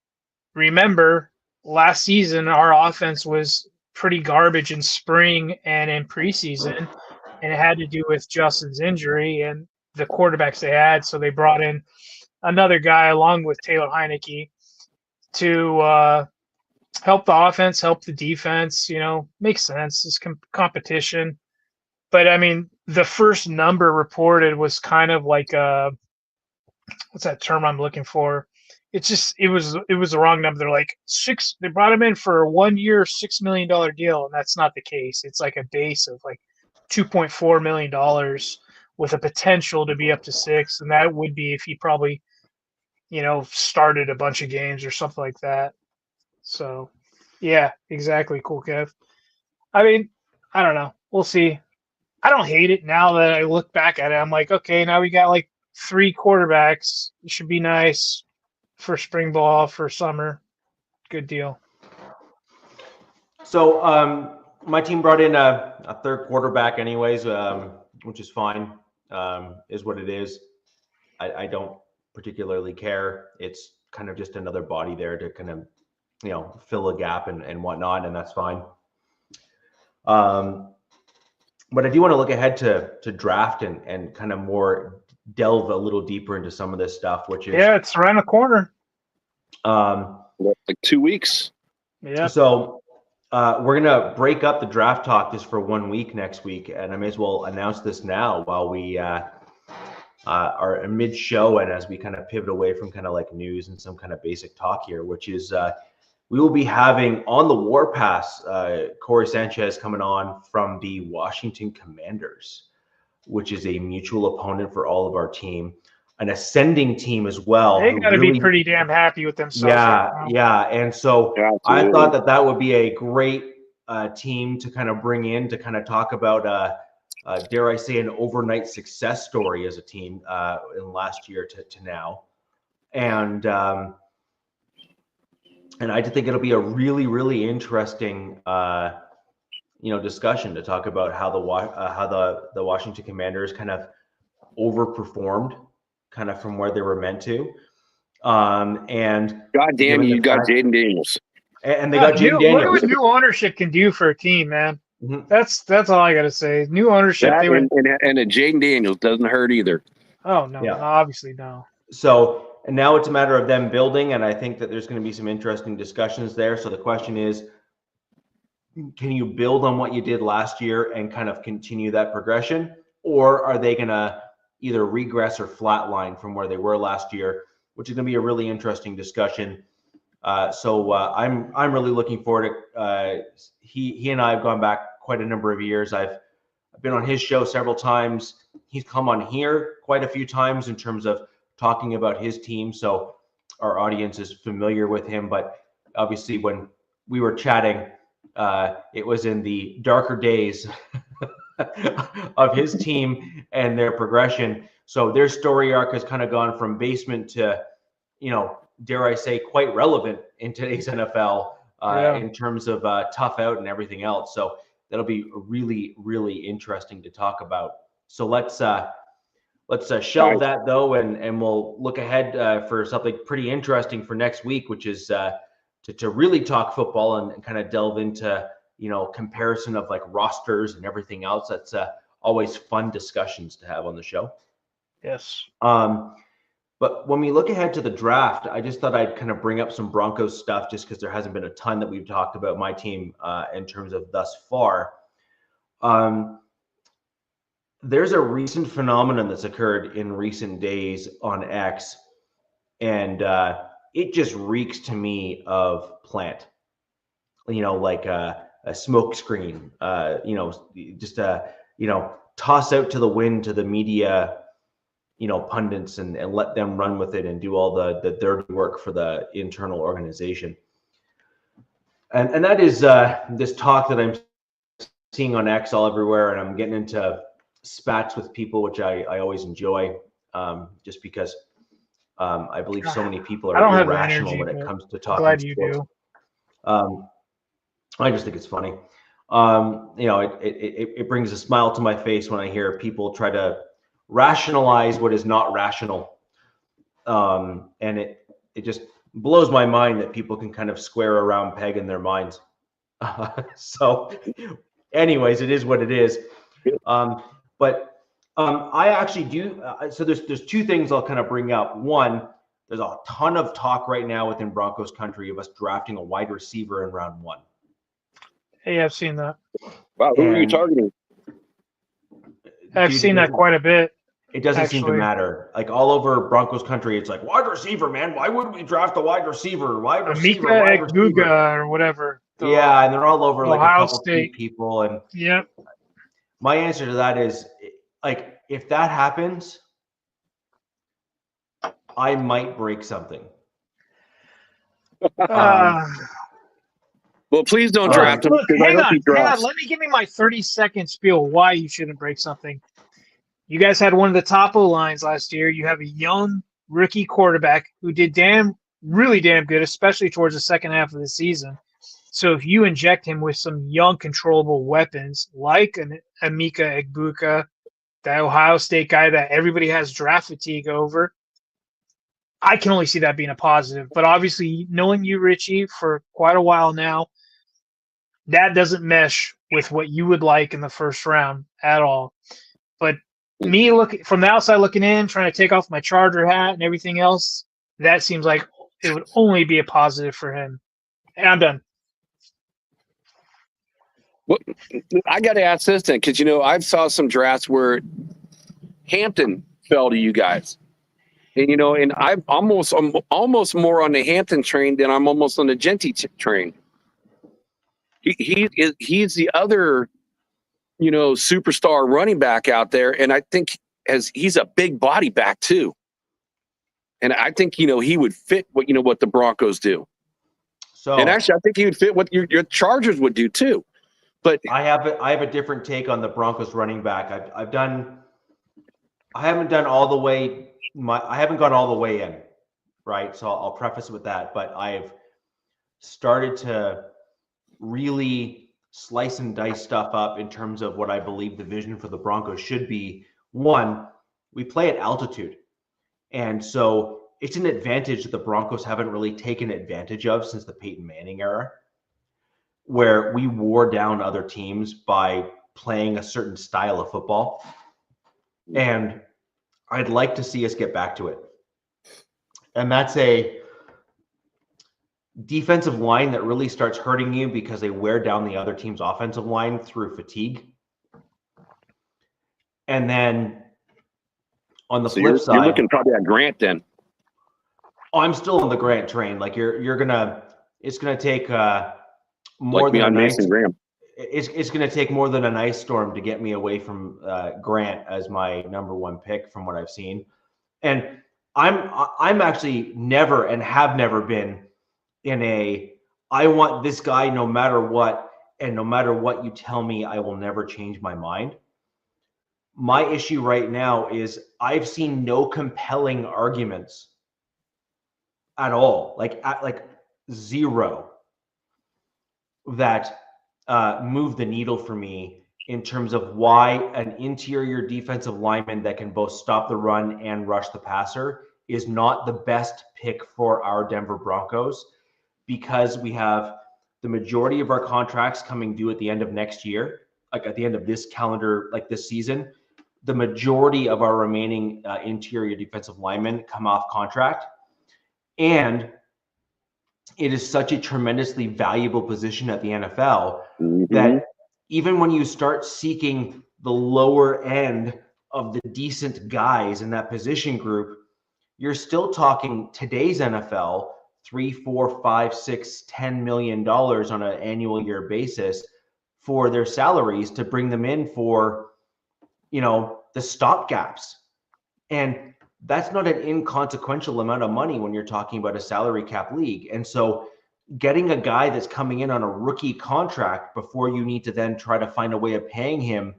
remember last season our offense was pretty garbage in spring and in preseason, and it had to do with Justin's injury and the quarterbacks they had. So they brought in another guy along with Taylor Heineke to help the offense, help the defense. Makes sense. It's competition. But I mean, the first number reported was kind of like what's that term I'm looking for? It was the wrong number. They're like they brought him in for a 1-year, $6 million deal, and that's not the case. It's like a base of like $2.4 million with a potential to be up to 6, and that would be if he probably, started a bunch of games or something like that. So, yeah, exactly. Cool, Kev. I mean, I don't know. We'll see. I don't hate it now that I look back at it. I'm like, okay, now we got like 3 quarterbacks. It should be nice for spring ball, for summer. Good deal. So my team brought in a 3rd quarterback anyways, which is fine, is what it is. I don't particularly care. It's kind of just another body there to kind of, fill a gap and whatnot, and that's fine. But I do want to look ahead to draft and kind of more delve a little deeper into some of this stuff, which is it's around the corner. Like 2 weeks. Yeah. So we're gonna break up the draft talk just for 1 week next week, and I may as well announce this now while we are mid-show and as we kind of pivot away from kind of like news and some kind of basic talk here, which is we will be having on the Warpass Corey Sanchez coming on from the Washington Commanders, which is a mutual opponent for all of our team, an ascending team as well. They got to be pretty damn happy with themselves. Yeah. And so I thought that would be a great team to kind of bring in to kind of talk about, dare I say, an overnight success story as a team in last year to now. And I think it'll be a really, really interesting, discussion to talk about how the Washington Commanders kind of overperformed, kind of from where they were meant to. And God damn you got Jaden Daniels. And they got Jaden Daniels. Look what new ownership can do for a team, man. Mm-hmm. That's all I got to say. New ownership. And a Jaden Daniels doesn't hurt either. Oh, no, obviously no. So, and now it's a matter of them building, and I think that there's going to be some interesting discussions there. So the question is, can you build on what you did last year and kind of continue that progression? Or are they going to either regress or flatline from where they were last year, which is going to be a really interesting discussion. So I'm really looking forward to he and I have gone back quite a number of years. I've been on his show several times. He's come on here quite a few times in terms of talking about his team. So our audience is familiar with him, but obviously when we were chatting, it was in the darker days of his team and their progression. So their story arc has kind of gone from basement to, dare I say, quite relevant in today's NFL in terms of tough out and everything else. So that'll be really, really interesting to talk about. So let's shelve that though, and we'll look ahead for something pretty interesting for next week, which is to really talk football and kind of delve into comparison of like rosters and everything else. That's always fun discussions to have on the show. Yes. But when we look ahead to the draft, I just thought I'd kind of bring up some Broncos stuff just because there hasn't been a ton that we've talked about my team in terms of thus far. There's a recent phenomenon that's occurred in recent days on X, and it just reeks to me of plant. Like a smoke screen, just toss out to the wind to the media, pundits and let them run with it and do all the dirty work for the internal organization. And that is this talk that I'm seeing on X all everywhere, and I'm getting into spats with people, which I always enjoy, just because I believe so many people are irrational when it comes to talking glad you sports. do. I just think it's funny. It brings a smile to my face when I hear people try to rationalize what is not rational. And it just blows my mind that people can kind of square a round peg in their minds. So anyways, it is what it is. But I actually do. So there's two things I'll kind of bring up. One, there's a ton of talk right now within Broncos country of us drafting a wide receiver in round 1. Hey, I've seen that. Wow, who are you targeting? I've seen that quite a bit. It doesn't seem to matter. Like all over Broncos country, it's like wide receiver, man. Why would we draft a wide receiver? Wide receiver, wide receiver, or whatever. Yeah, and they're all over like Ohio a couple State people. And yep. My answer to that is, like, if that happens, I might break something. Well, please don't draft him. Look, hang on. Let me give me my 30-second spiel why you shouldn't break something. You guys had one of the top O-lines last year. You have a young rookie quarterback who did really damn good, especially towards the second half of the season. So if you inject him with some young, controllable weapons like an Emeka Egbuka, that Ohio State guy that everybody has draft fatigue over, I can only see that being a positive. But obviously, knowing you, Richie, for quite a while now, that doesn't mesh with what you would like in the first round at all. But me looking from the outside looking in, trying to take off my Charger hat and everything else, that seems like it would only be a positive for him. And I'm done. Well, I got to ask this then, because I've saw some drafts where Hampton fell to you guys, and and I'm almost more on the Hampton train than I'm almost on the Genty train. He's the other, superstar running back out there, and I think he's a big body back too, and I think he would fit what the Broncos do. So, and actually, I think he would fit what your Chargers would do too. But I have a different take on the Broncos running back. I haven't gone all the way in, right? So I'll preface it with that, but I've started to really slice and dice stuff up in terms of what I believe the vision for the Broncos should be. One, we play at altitude. And so it's an advantage that the Broncos haven't really taken advantage of since the Peyton Manning era, where we wore down other teams by playing a certain style of football. And I'd like to see us get back to it. And that's a defensive line that really starts hurting you because they wear down the other team's offensive line through fatigue. And then on the flip side, you're looking probably at Grant then. Oh, I'm still on the Grant train. Like it's gonna take more than on Mason Graham. It's gonna take more than an ice storm to get me away from Grant as my number 1 pick from what I've seen. And I'm actually never and have never been in I want this guy no matter what, and no matter what you tell me, I will never change my mind. My issue right now is I've seen no compelling arguments at all, like zero, that move the needle for me in terms of why an interior defensive lineman that can both stop the run and rush the passer is not the best pick for our Denver Broncos, because we have the majority of our contracts coming due at the end of next year, like at the end of this calendar, like this season. the majority of our remaining interior defensive linemen come off contract. And it is such a tremendously valuable position at the NFL that even when you start seeking the lower end of the decent guys in that position group, you're still talking today's NFL, $3, $4, $5, $6, $10 million on an annual year basis for their salaries to bring them in for, you know, the stopgaps. And that's not an inconsequential amount of money when you're talking about a salary cap league. And so getting a guy that's coming in on a rookie contract before you need to then try to find a way of paying him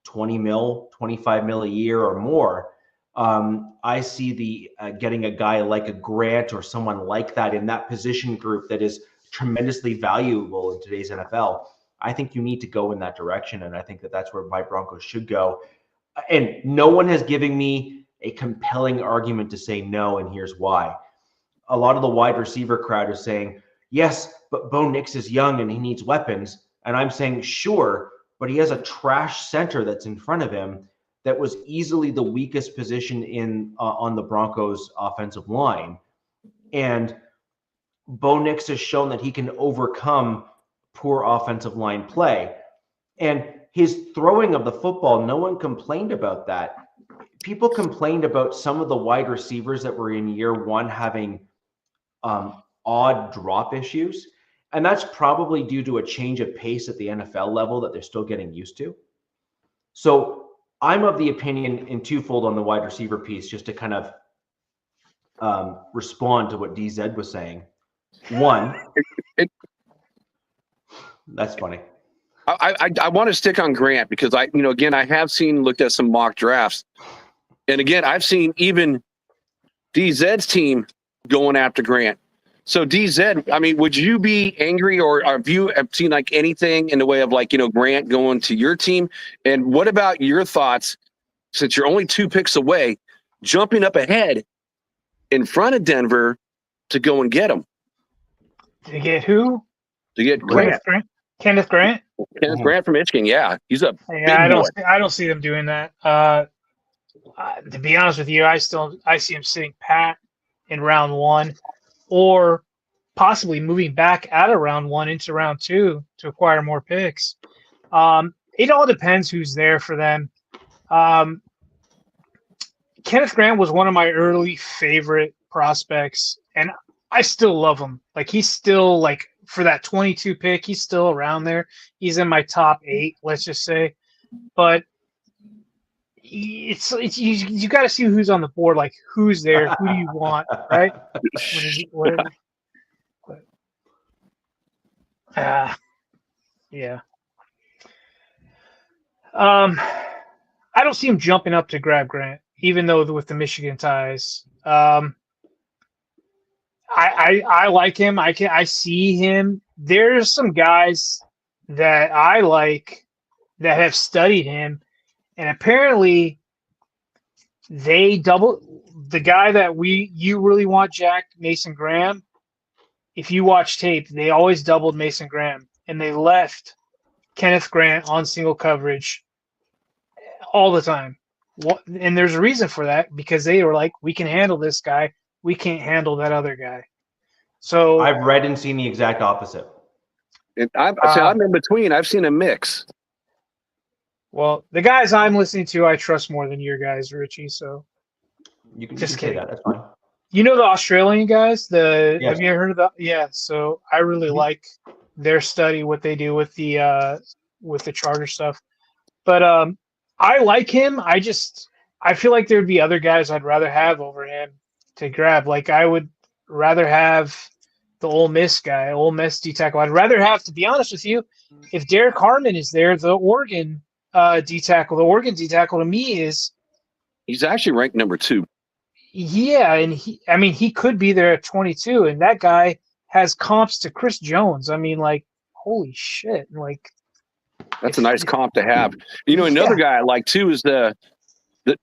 20 mil, 25 mil a year or more. I see the getting a guy like a Grant or someone like that in that position group that is tremendously valuable in today's NFL. I think you need to go in that direction. And I think that that's where my Broncos should go. And no one has given me a compelling argument to say no, and here's why. A lot of the wide receiver crowd is saying, yes, but Bo Nix is young and he needs weapons. And I'm saying, sure, but he has a trash center that's in front of him that was easily the weakest position in on the Broncos offensive line. And Bo Nix has shown that he can overcome poor offensive line play. And his throwing of the football, no one complained about that. People complained about some of the wide receivers that were in year one having odd drop issues. And that's probably due to a change of pace at the NFL level that they're still getting used to. So I'm of the opinion in twofold on the wide receiver piece, just to kind of respond to what DZ was saying. One, that's funny. I want to stick on Grant because I have looked at some mock drafts. And again, I've seen even DZ's team going after Grant. So DZ, I mean, would you be angry or have you seen like anything in the way of Grant going to your team? And what about your thoughts, since you're only 2 picks away, jumping up ahead in front of Denver to go and get him? To get who? To get Grant. Kenneth Grant? Kenneth Grant from Michigan, yeah. He's a big boy. I don't see them doing that. To be honest with you, I see him sitting pat in round 1, or possibly moving back out of round 1 into round 2 to acquire more picks. It all depends who's there for them. Kenneth Grant was one of my early favorite prospects, and I still love him. Like, he's still for that 22 pick, he's still around there. He's in my top 8, let's just say. But it's you got to see who's on the board, like who's there, who do you want, right? Yeah. I don't see him jumping up to grab Grant, even though with the Michigan ties. I like him. I see him. There's some guys that I like that have studied him, and apparently they double the guy that you really want, Jack, Mason Graham. If you watch tape, they always doubled Mason Graham, and they left Kenneth Grant on single coverage all the time. And there's a reason for that, because they were like, we can handle this guy. We can't handle that other guy. So I've read and seen the exact opposite. And I'm in between. I've seen a mix. Well, the guys I'm listening to, I trust more than your guys, Richie. So you can say that. That's fine. You know the Australian guys? Yes. Have you heard of that? Yeah. So I really like their study, what they do with the charter stuff. But I like him. I feel like there'd be other guys I'd rather have over him to grab. Like, I would rather have the Ole Miss guy, Ole Miss D-tackle. I'd rather have, to be honest with you, if Derek Harmon is there, the Oregon D-tackle. The Oregon D-tackle to me is... He's actually ranked number 2. Yeah, and he could be there at 22, and that guy has comps to Chris Jones. I mean, like, holy shit. Like, that's a nice comp to have. You know, another guy I like too is the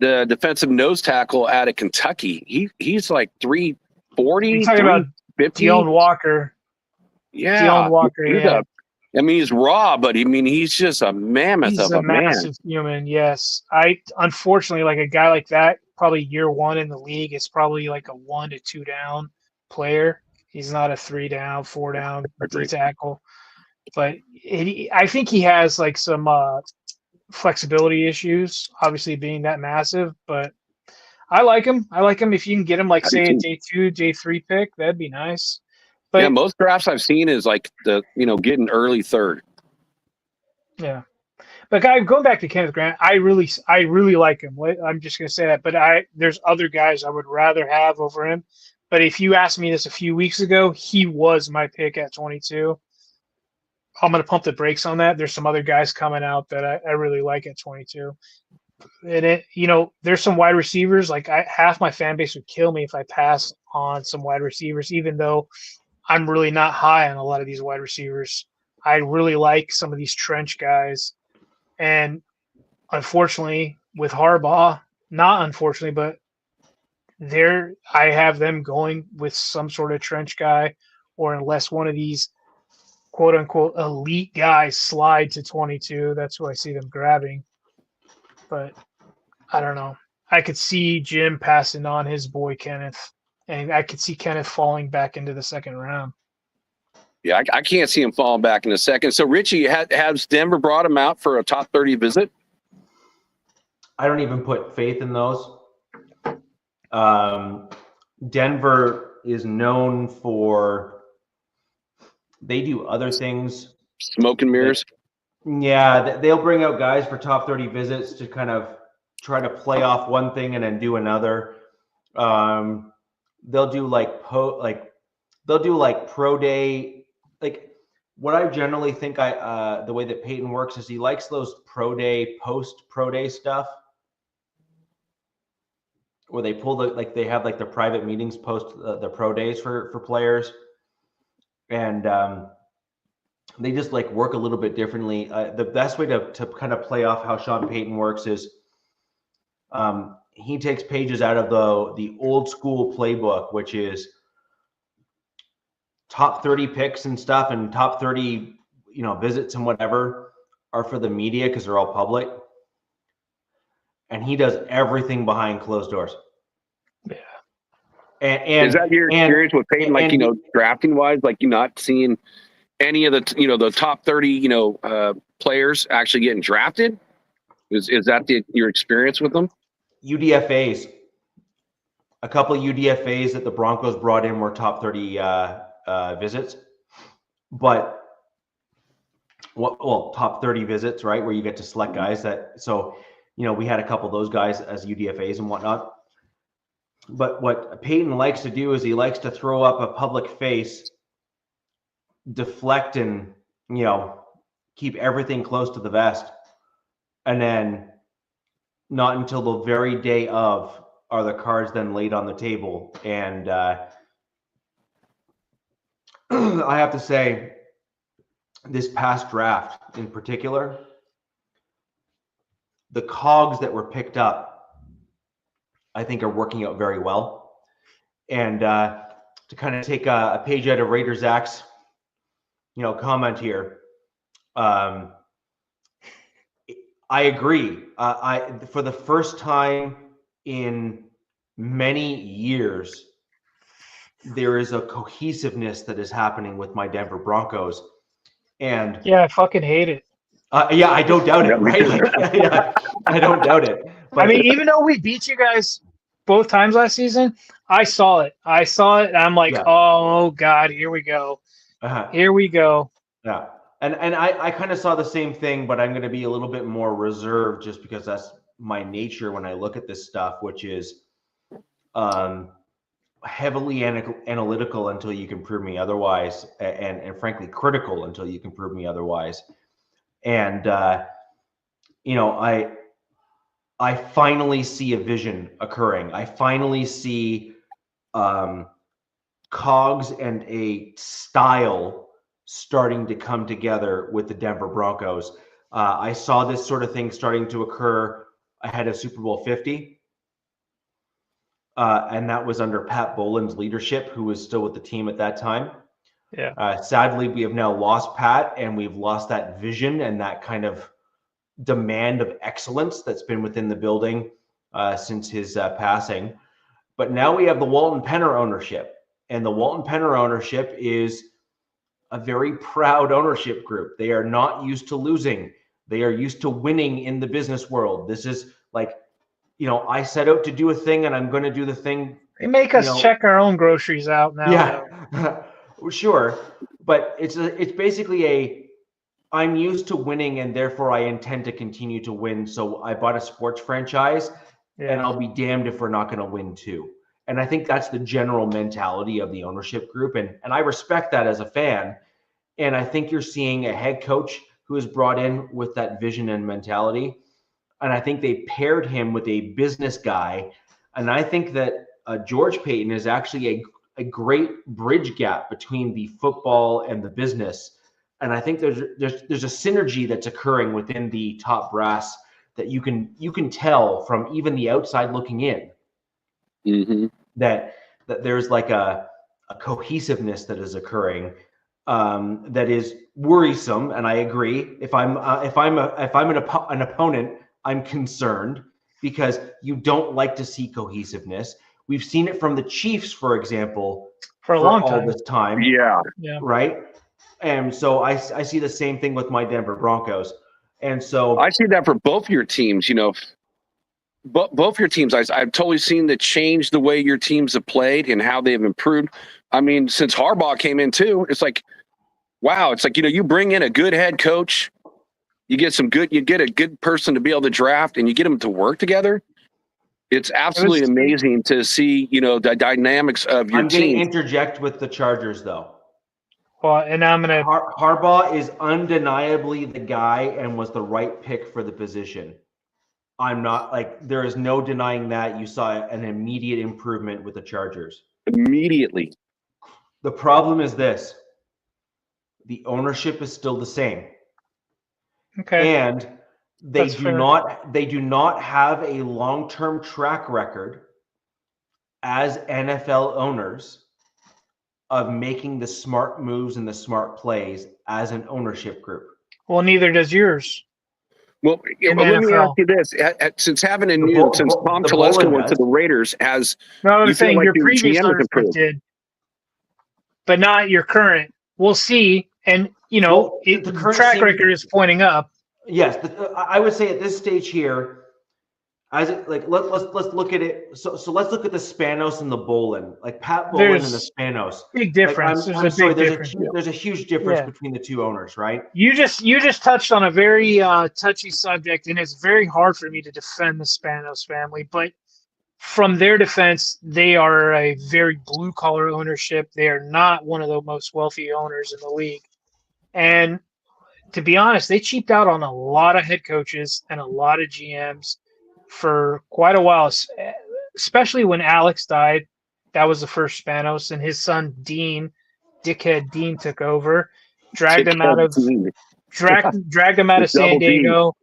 defensive nose tackle out of Kentucky. He's like 340. You're talking about Deion Walker. Yeah. Deion Walker, I mean, he's raw, but I mean, he's just a mammoth He's of a a man. massive human. Yes, unfortunately, like a guy like that, probably year one in the league, it's probably like a 1 to 2 down player. He's not a 3 down, 4 down D tackle. But I think he has like some flexibility issues, obviously being that massive. But I like him. If you can get him, like, say, a day 2, day 3 pick, that'd be nice. But yeah, most drafts I've seen is like getting early third. yeah. But going back to Kenneth Grant, I really like him. I'm just gonna say that. But there's other guys I would rather have over him. But if you asked me this a few weeks ago, he was my pick at 22. I'm gonna pump the brakes on that. There's some other guys coming out that I really like at 22. And there's some wide receivers. Like half my fan base would kill me if I pass on some wide receivers, even though I'm really not high on a lot of these wide receivers. I really like some of these trench guys. And unfortunately, with Harbaugh, not unfortunately, but I have them going with some sort of trench guy, or unless one of these quote unquote elite guys slide to 22, that's who I see them grabbing. But I don't know. I could see Jim passing on his boy Kenneth, and I could see Kenneth falling back into the second round. Yeah, I can't see him falling back in a second. So, Richie, has Denver brought him out for a top 30 visit? I don't even put faith in those. Denver is known for, they do other things. Smoke and mirrors? They'll bring out guys for top 30 visits to kind of try to play off one thing and then do another. They'll do like pro day. Like what I generally think the way that Peyton works is he likes those pro day, post pro day stuff where they pull they have like the private meetings post the pro days for players. And they just like work a little bit differently. The best way to kind of play off how Sean Payton works is he takes pages out of the old school playbook, which is top 30 picks and stuff, and top 30 visits and whatever are for the media because they're all public. And he does everything behind closed doors. Yeah. And is that your experience with Peyton, drafting wise, like you're not seeing any of the the top 30 players actually getting drafted? Is that your experience with them? UDFAs, a couple of UDFAs that the Broncos brought in were top 30 visits, but top 30 visits, right, where you get to select guys we had a couple of those guys as UDFAs and whatnot. But what Peyton likes to do is he likes to throw up a public face, deflect, and keep everything close to the vest, and then not until the very day of are the cards then laid on the table. And I have to say, this past draft in particular, the cogs that were picked up, I think, are working out very well. And to kind of take a page out of Raider Zach's, comment here, I agree. For the first time in many years, there is a cohesiveness that is happening with my Denver Broncos. And yeah, I fucking hate it. I don't doubt it, right? I don't doubt it. But, I mean, even though we beat you guys both times last season, I saw it. And I'm like, oh God, here we go. Here we go. Yeah. And I kind of saw the same thing, but I'm going to be a little bit more reserved just because that's my nature when I look at this stuff, which is heavily analytical until you can prove me otherwise, and frankly critical until you can prove me otherwise. And I finally see a vision occurring. I finally see cogs and a style starting to come together with the Denver Broncos. I saw this sort of thing starting to occur ahead of Super Bowl 50. And that was under Pat Boland's leadership, who was still with the team at that time. Yeah. Sadly, we have now lost Pat, and we've lost that vision and that kind of demand of excellence that's been within the building since his passing. But now we have the Walton Penner ownership, and the Walton Penner ownership is a very proud ownership group. They are not used to losing. They are used to winning in the business world. This is like, I set out to do a thing, and I'm going to do the thing. They make us check our own groceries out now. Yeah, sure. But it's basically I'm used to winning, and therefore I intend to continue to win. So I bought a sports franchise, and I'll be damned if we're not going to win too. And I think that's the general mentality of the ownership group. And I respect that as a fan. And I think you're seeing a head coach who is brought in with that vision and mentality. And I think they paired him with a business guy. And I think that George Payton is actually a great bridge gap between the football and the business. And I think there's a synergy that's occurring within the top brass that you can tell from even the outside looking in. Mm-hmm. That there's like a cohesiveness that is occurring that is worrisome, and I agree. If I'm an opponent, I'm concerned because you don't like to see cohesiveness. We've seen it from the Chiefs, for example, for a long all this time. Yeah. Right. And so I see the same thing with my Denver Broncos, and so I see that for both your teams. Both your teams, I've totally seen the change the way your teams have played and how they've improved. I mean, since Harbaugh came in too, it's like, wow, it's like, you bring in a good head coach, you get a good person to be able to draft, and you get them to work together. It's absolutely amazing to see, the dynamics of your team. I'm going to interject with the Chargers though. Well, and I'm going to Harbaugh is undeniably the guy and was the right pick for the position. I'm not there is no denying that. You saw an immediate improvement with the Chargers. Immediately. The problem is this. The ownership is still the same. Okay. And they do not have a long-term track record as NFL owners of making the smart moves and the smart plays as an ownership group. Well, neither does yours. Well, let me ask you this: since Tom Telesco went to the Raiders, I'm saying your previous ownership did, but not your current. We'll see, and the track record is pointing up. Yes, I would say at this stage here, as let's look at it. So let's look at the Spanos and the Bolin, like Pat Bolin and the Spanos. Big difference. There's a huge difference between the two owners, right? You just touched on a very touchy subject, and it's very hard for me to defend the Spanos family. But from their defense, they are a very blue collar ownership. They are not one of the most wealthy owners in the league, and to be honest, they cheaped out on a lot of head coaches and a lot of GMs for quite a while, especially when Alex died. That was the first Spanos, and his son Dickhead Dean took over, dragged him out of San Diego,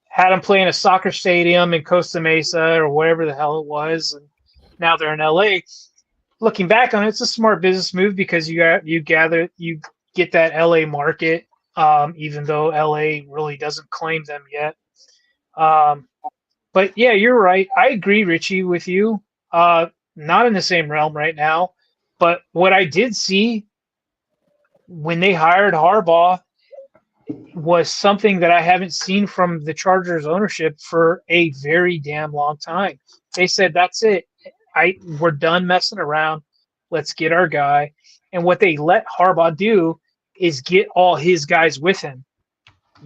had him play in a soccer stadium in Costa Mesa or wherever the hell it was, and now they're in LA. Looking back on it, it's a smart business move because you get that LA market, even though LA really doesn't claim them yet. But yeah, you're right. I agree, Richie, with you. Not in the same realm right now. But what I did see when they hired Harbaugh was something that I haven't seen from the Chargers ownership for a very damn long time. They said, that's it. We're done messing around. Let's get our guy. And what they let Harbaugh do is get all his guys with him.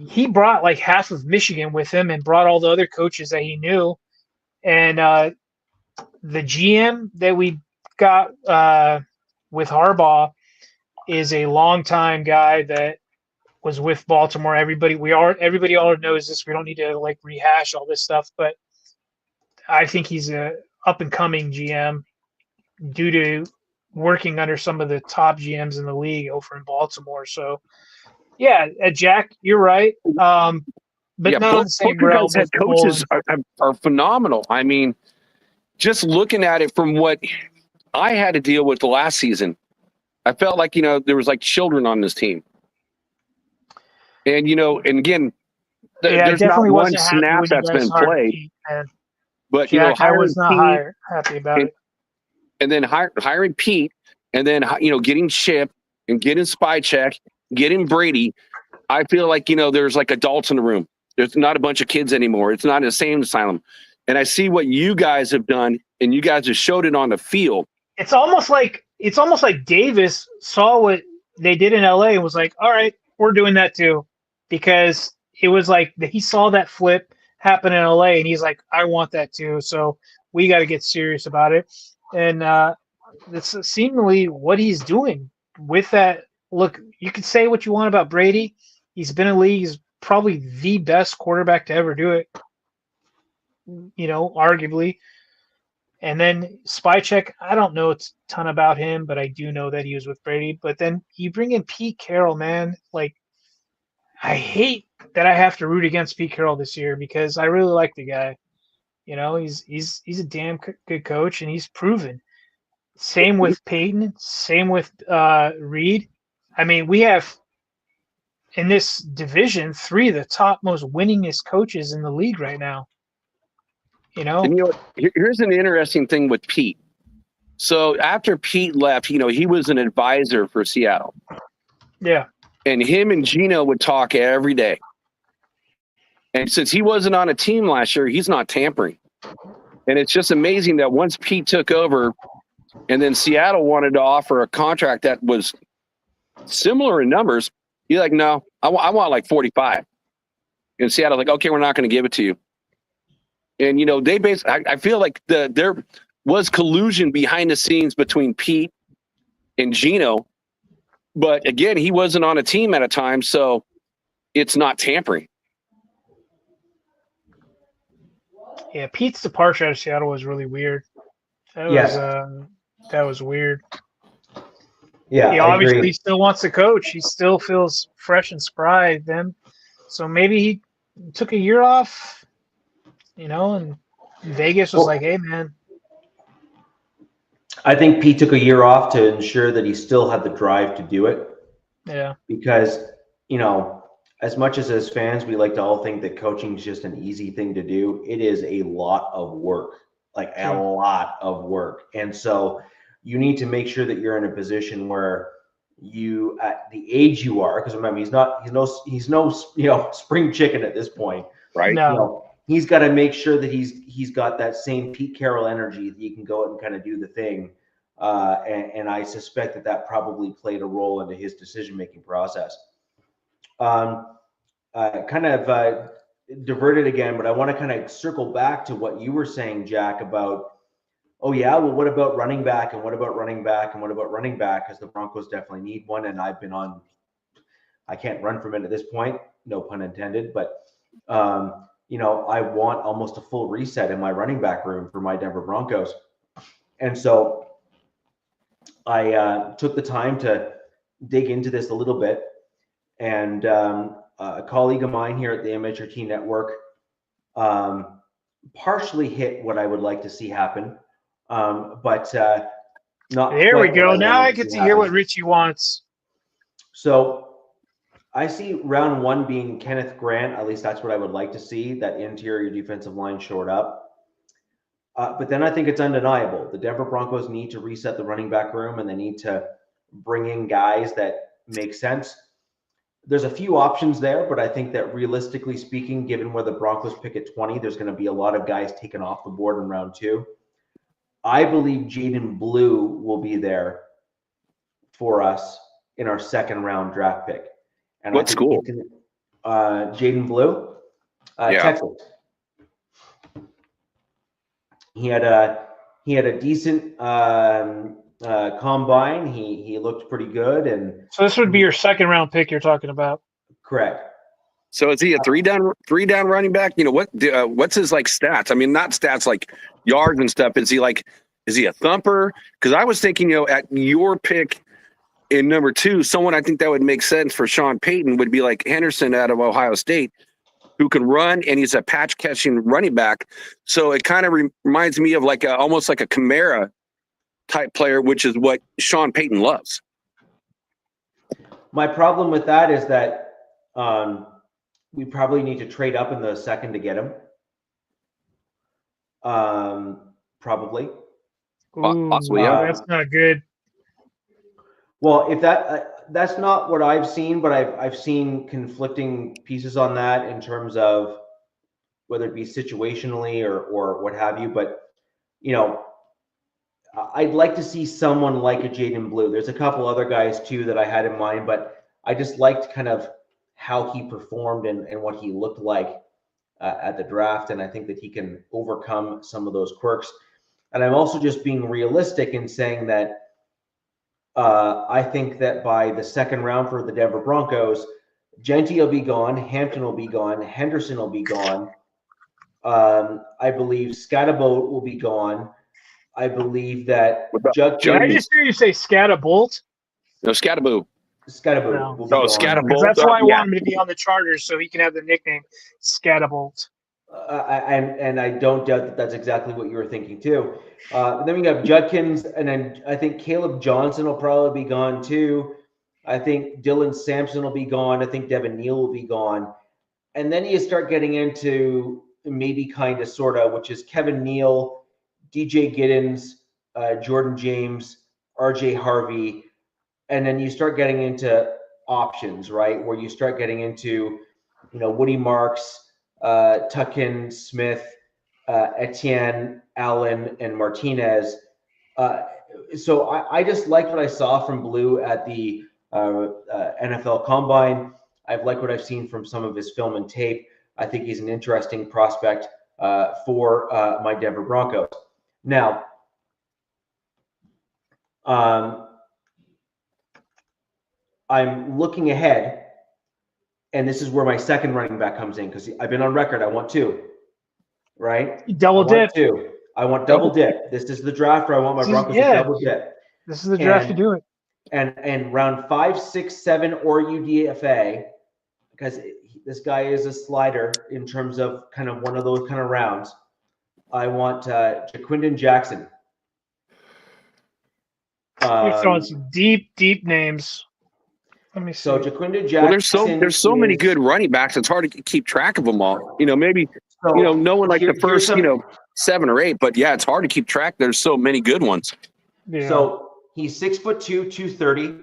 He brought like half of Michigan with him and brought all the other coaches that he knew. And the GM that we got with Harbaugh is a longtime guy that was with Baltimore. Everybody already knows this. We don't need to rehash all this stuff, but I think he's a up and coming GM due to working under some of the top GMs in the league over in Baltimore. So yeah, Jack, you're right. But not on the same realm. Head coaches are phenomenal. I mean, just looking at it from what I had to deal with the last season, I felt like, there was like children on this team. And, and again, Yeah, I there's not definitely one wasn't happy snap when you that's guys been hired played. Pete, man. But, Jack, I hiring was not Pete happy about it. and then hiring Pete and then, getting Chip and getting Spycheck, getting Brady. I feel like, there's like adults in the room. There's not a bunch of kids anymore. It's not the same asylum. And I see what you guys have done, and you guys have showed it on the field. It's almost like Davis saw what they did in LA and was like, all right, we're doing that too. Because it was like he saw that flip happen in LA and he's like, I want that too. So we got to get serious about it. And that's seemingly what he's doing with that. Look, you can say what you want about Brady. He's been in the league. He's probably the best quarterback to ever do it, arguably. And then Spycheck, I don't know a ton about him, but I do know that he was with Brady. But then you bring in Pete Carroll, man. Like, I hate that I have to root against Pete Carroll this year because I really like the guy. He's a damn good coach, and he's proven. Same with Peyton. Same with Reed. I mean, we have in this division 3 of the top most winningest coaches in the league right now. And here's an interesting thing with Pete. So after Pete left, he was an advisor for Seattle. Yeah. And him and Gino would talk every day. And since he wasn't on a team last year, he's not tampering. And it's just amazing that once Pete took over and then Seattle wanted to offer a contract that was similar in numbers, he's like, no, I want like 45. And Seattle's like, okay, we're not going to give it to you. And, they basically, I feel like there was collusion behind the scenes between Pete and Gino. But again, he wasn't on a team at a time, so it's not tampering. Yeah, Pete's departure out of Seattle was really weird. That was weird. Yeah, he obviously still wants to coach. He still feels fresh and spry then. So maybe he took a year off. And Vegas was like, hey, man. I think Pete took a year off to ensure that he still had the drive to do it. Yeah. Because, as much as fans, we like to all think that coaching is just an easy thing to do. It is a lot of work, a lot of work. And so you need to make sure that you're in a position where you, at the age you are, because remember, he's no spring chicken at this point. Right. No. He's got to make sure that he's got that same Pete Carroll energy that he can go out and kind of do the thing. And I suspect that probably played a role into his decision-making process. Kind of diverted again, but I want to kind of circle back to what you were saying, Jack, about, what about running back and what about running back and what about running back? Because the Broncos definitely need one. And I can't run from it at this point, no pun intended, but I want almost a full reset in my running back room for my Denver Broncos. And so I took the time to dig into this a little bit. And a colleague of mine here at the MHRT Network partially hit what I would like to see happen. But not. There we go. Now I get to hear what Richie wants. So I see round 1 being Kenneth Grant. At least that's what I would like to see, that interior defensive line shored up. But then I think it's undeniable. The Denver Broncos need to reset the running back room, and they need to bring in guys that make sense. There's a few options there, but I think that realistically speaking, given where the Broncos pick at 20, there's going to be a lot of guys taken off the board in round 2. I believe Jaden Blue will be there for us in our second round draft pick. And what's cool? Jaden Blue, Texas. He had a decent combine. He looked pretty good, and so this would be your second round pick you're talking about. Correct. So is he a three down running back? What's his stats? I mean, not stats like yards and stuff. Is he a thumper? Because I was thinking, at your pick in number 2, someone I think that would make sense for Sean Payton would be like Henderson out of Ohio State, who can run, and he's a patch catching running back. So it kind of reminds me of almost like a Kamara type player, which is what Sean Payton loves. My problem with that is that we probably need to trade up in the second to get him. Probably. Possibly, yeah. That's not good. Well, if that's not what I've seen, but I've seen conflicting pieces on that in terms of whether it be situationally or what have you. But I'd like to see someone like a Jaden Blue. There's a couple other guys too that I had in mind, but I just liked kind of how he performed and what he looked like at the draft, and I think that he can overcome some of those quirks. And I'm also just being realistic in saying that I think that by the second round for the Denver Broncos, Genty will be gone, Hampton will be gone, Henderson will be gone. I believe Scatterbolt will be gone. I believe that Did I just hear you say Scatabolt? No, Scattaboo. Scatterboot No. will be gone. Scatterbolt. That's why I want him to be on the Chargers so he can have the nickname Scatabolt. And I don't doubt that that's exactly what you were thinking too. Then we have Judkins, and then I think Caleb Johnson will probably be gone too. I think Dylan Sampson will be gone. I think Devin Neal will be gone. And then you start getting into maybe kind of sort of, which is Kevin Neal, DJ Giddens, Jordan James, RJ Harvey. And then you start getting into options, right? Where you start getting into, Woody Marks, Tuckin, Smith, Etienne, Allen, and Martinez. So I just liked what I saw from Blue at the NFL Combine. I've liked what I've seen from some of his film and tape. I think he's an interesting prospect for my Denver Broncos. Now, I'm looking ahead, and this is where my second running back comes in because I've been on record. I want two, right? Double dip. I want double dip. This is the draft where I want my Broncos to double dip. This is the draft to do it. And round 5, 6, 7, or UDFA, because this guy is a slider in terms of kind of one of those kind of rounds. I want Jaquindon Jackson. You're throwing some deep names. Let me see. So Jaquindon Jackson. Well, there's so many good running backs. It's hard to keep track of them all. Maybe knowing like the first 7 or 8, but yeah, it's hard to keep track. There's so many good ones. Yeah. So he's 6'2", 230.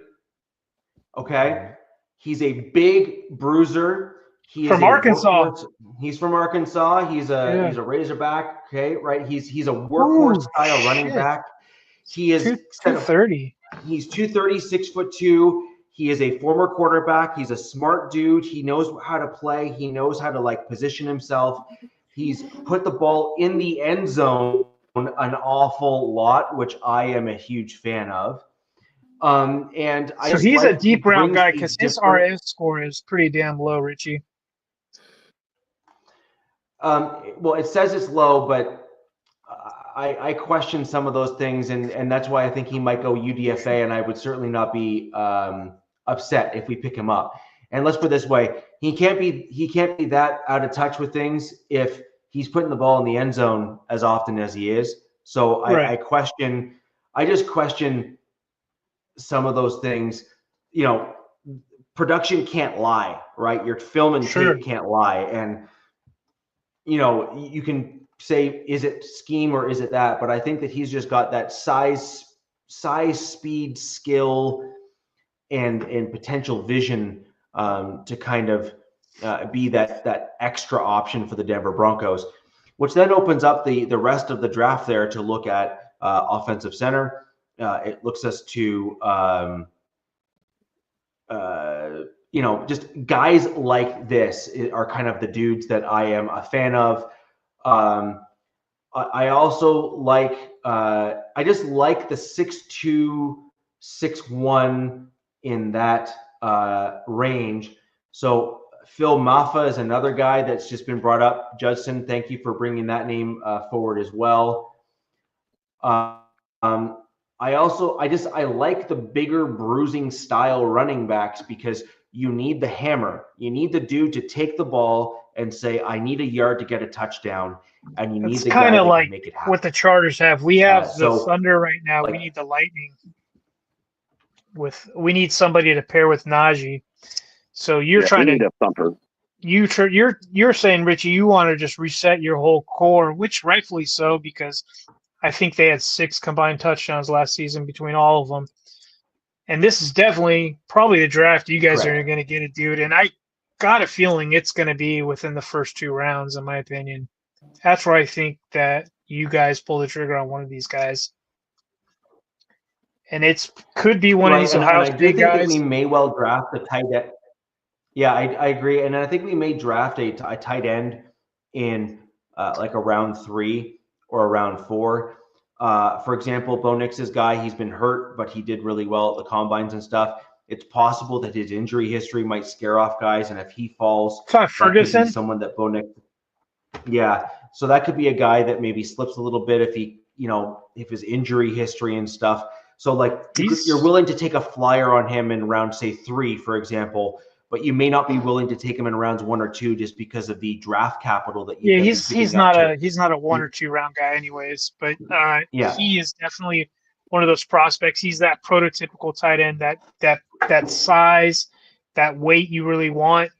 Okay, he's a big bruiser. He's from Arkansas. He's from Arkansas. He's a Razorback. Okay, right. He's a workhorse style running back. He is 230. He's 230, 6'2". He is a former quarterback. He's a smart dude. He knows how to play. He knows how to position himself. He's put the ball in the end zone an awful lot, which I am a huge fan of. And so he's a deep round guy because his RS score is pretty damn low, Richie. Well, it says it's low, but I question some of those things, and that's why I think he might go UDFA, and I would certainly not be upset if we pick him up. And let's put it this way: he can't be that out of touch with things if he's putting the ball in the end zone as often as he is. So I just question some of those things. Production can't lie, right? Your film and tape can't lie, and you can say, is it scheme or is it that? But I think that he's just got that size, speed, skill, and potential vision to kind of be that extra option for the Denver Broncos, which then opens up the rest of the draft there to look at offensive center. It looks us to just guys like this are kind of the dudes that I am a fan of. I also like I just like the 6'2", 6'1" in that range. So Phil Maffa is another guy that's just been brought up. Judson, thank you for bringing that name forward as well. I like the bigger bruising style running backs because you need the hammer. You need the dude to take the ball and say, I need a yard to get a touchdown. And you need the guy that can make it happen. What the Chargers have. We have the Thunder right now. We need the Lightning. we need somebody to pair with Najee. So you're trying we need to a thumper. you're saying, Richie, you want to just reset your whole core, which rightfully so, because I think they had 6 combined touchdowns last season between all of them. And this is definitely probably the draft you guys are going to get a dude. And I got a feeling it's going to be within the first 2 rounds, in my opinion. That's where I think that you guys pull the trigger on one of these guys. And it could be one of these Ohio State guys. I think that we may well draft a tight end. Yeah, I agree. And I think we may draft a tight end in like a round 3 or a round 4. For example, Bo Nix's guy, he's been hurt, but he did really well at the combines and stuff. It's possible that his injury history might scare off guys, and if he falls, Ferguson, someone that Bo Nix, yeah. So that could be a guy that maybe slips a little bit if he, if his injury history and stuff. So like you're willing to take a flyer on him in round, say 3, for example, but you may not be willing to take him in rounds 1 or 2 just because of the draft capital that you. Yeah, he's not a 1 or 2 round guy, anyways. But he is definitely one of those prospects. He's that prototypical tight end, that size, that weight you really want.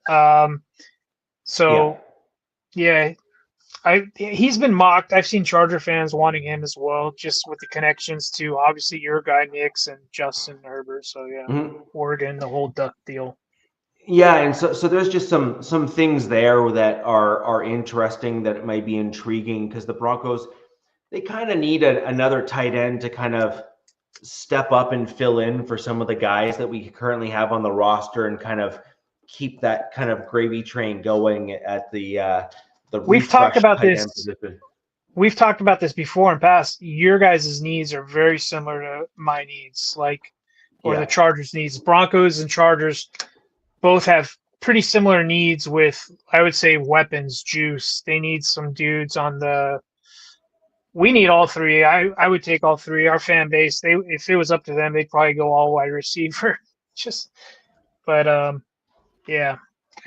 He's been mocked. I've seen Charger fans wanting him as well, just with the connections to obviously your guy Nix and Justin Herbert. So Oregon, the whole duck deal. Yeah, and so there's just some things there that are interesting, that it might be intriguing, because the Broncos, they kind of need another tight end to kind of step up and fill in for some of the guys that we currently have on the roster and kind of keep that kind of gravy train going at the We've talked about this. We've talked about this before in past. Your guys' needs are very similar to my needs, the Chargers' needs. Broncos and Chargers both have pretty similar needs with, I would say, weapons, juice. They need some dudes on the – we need all 3. I would take all 3. Our fan base, if it was up to them, they'd probably go all wide receiver. I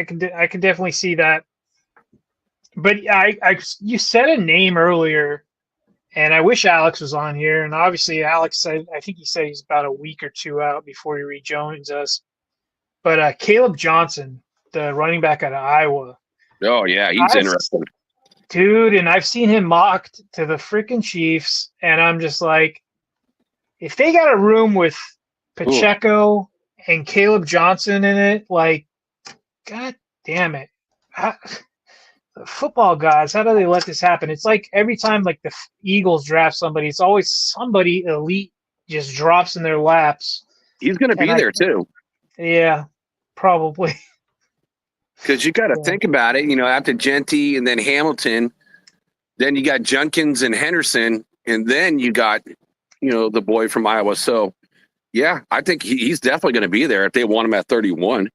can definitely see that. But you said a name earlier, and I wish Alex was on here. And obviously, Alex said, I think he said he's about a week or 2 out before he rejoins us. But Caleb Johnson, the running back out of Iowa. Oh, yeah, he's interesting. Dude, and I've seen him mocked to the freaking Chiefs, and I'm just like, if they got a room with Pacheco and Caleb Johnson in it, God damn it. Football guys, how do they let this happen? It's like every time the Eagles draft somebody, it's always somebody elite just drops in their laps. He's going to be there, too. Yeah, probably. Because you got to think about it, after Genty and then Hamilton, then you got Junkins and Henderson, and then you got, the boy from Iowa. So, yeah, I think he's definitely going to be there if they want him at 31.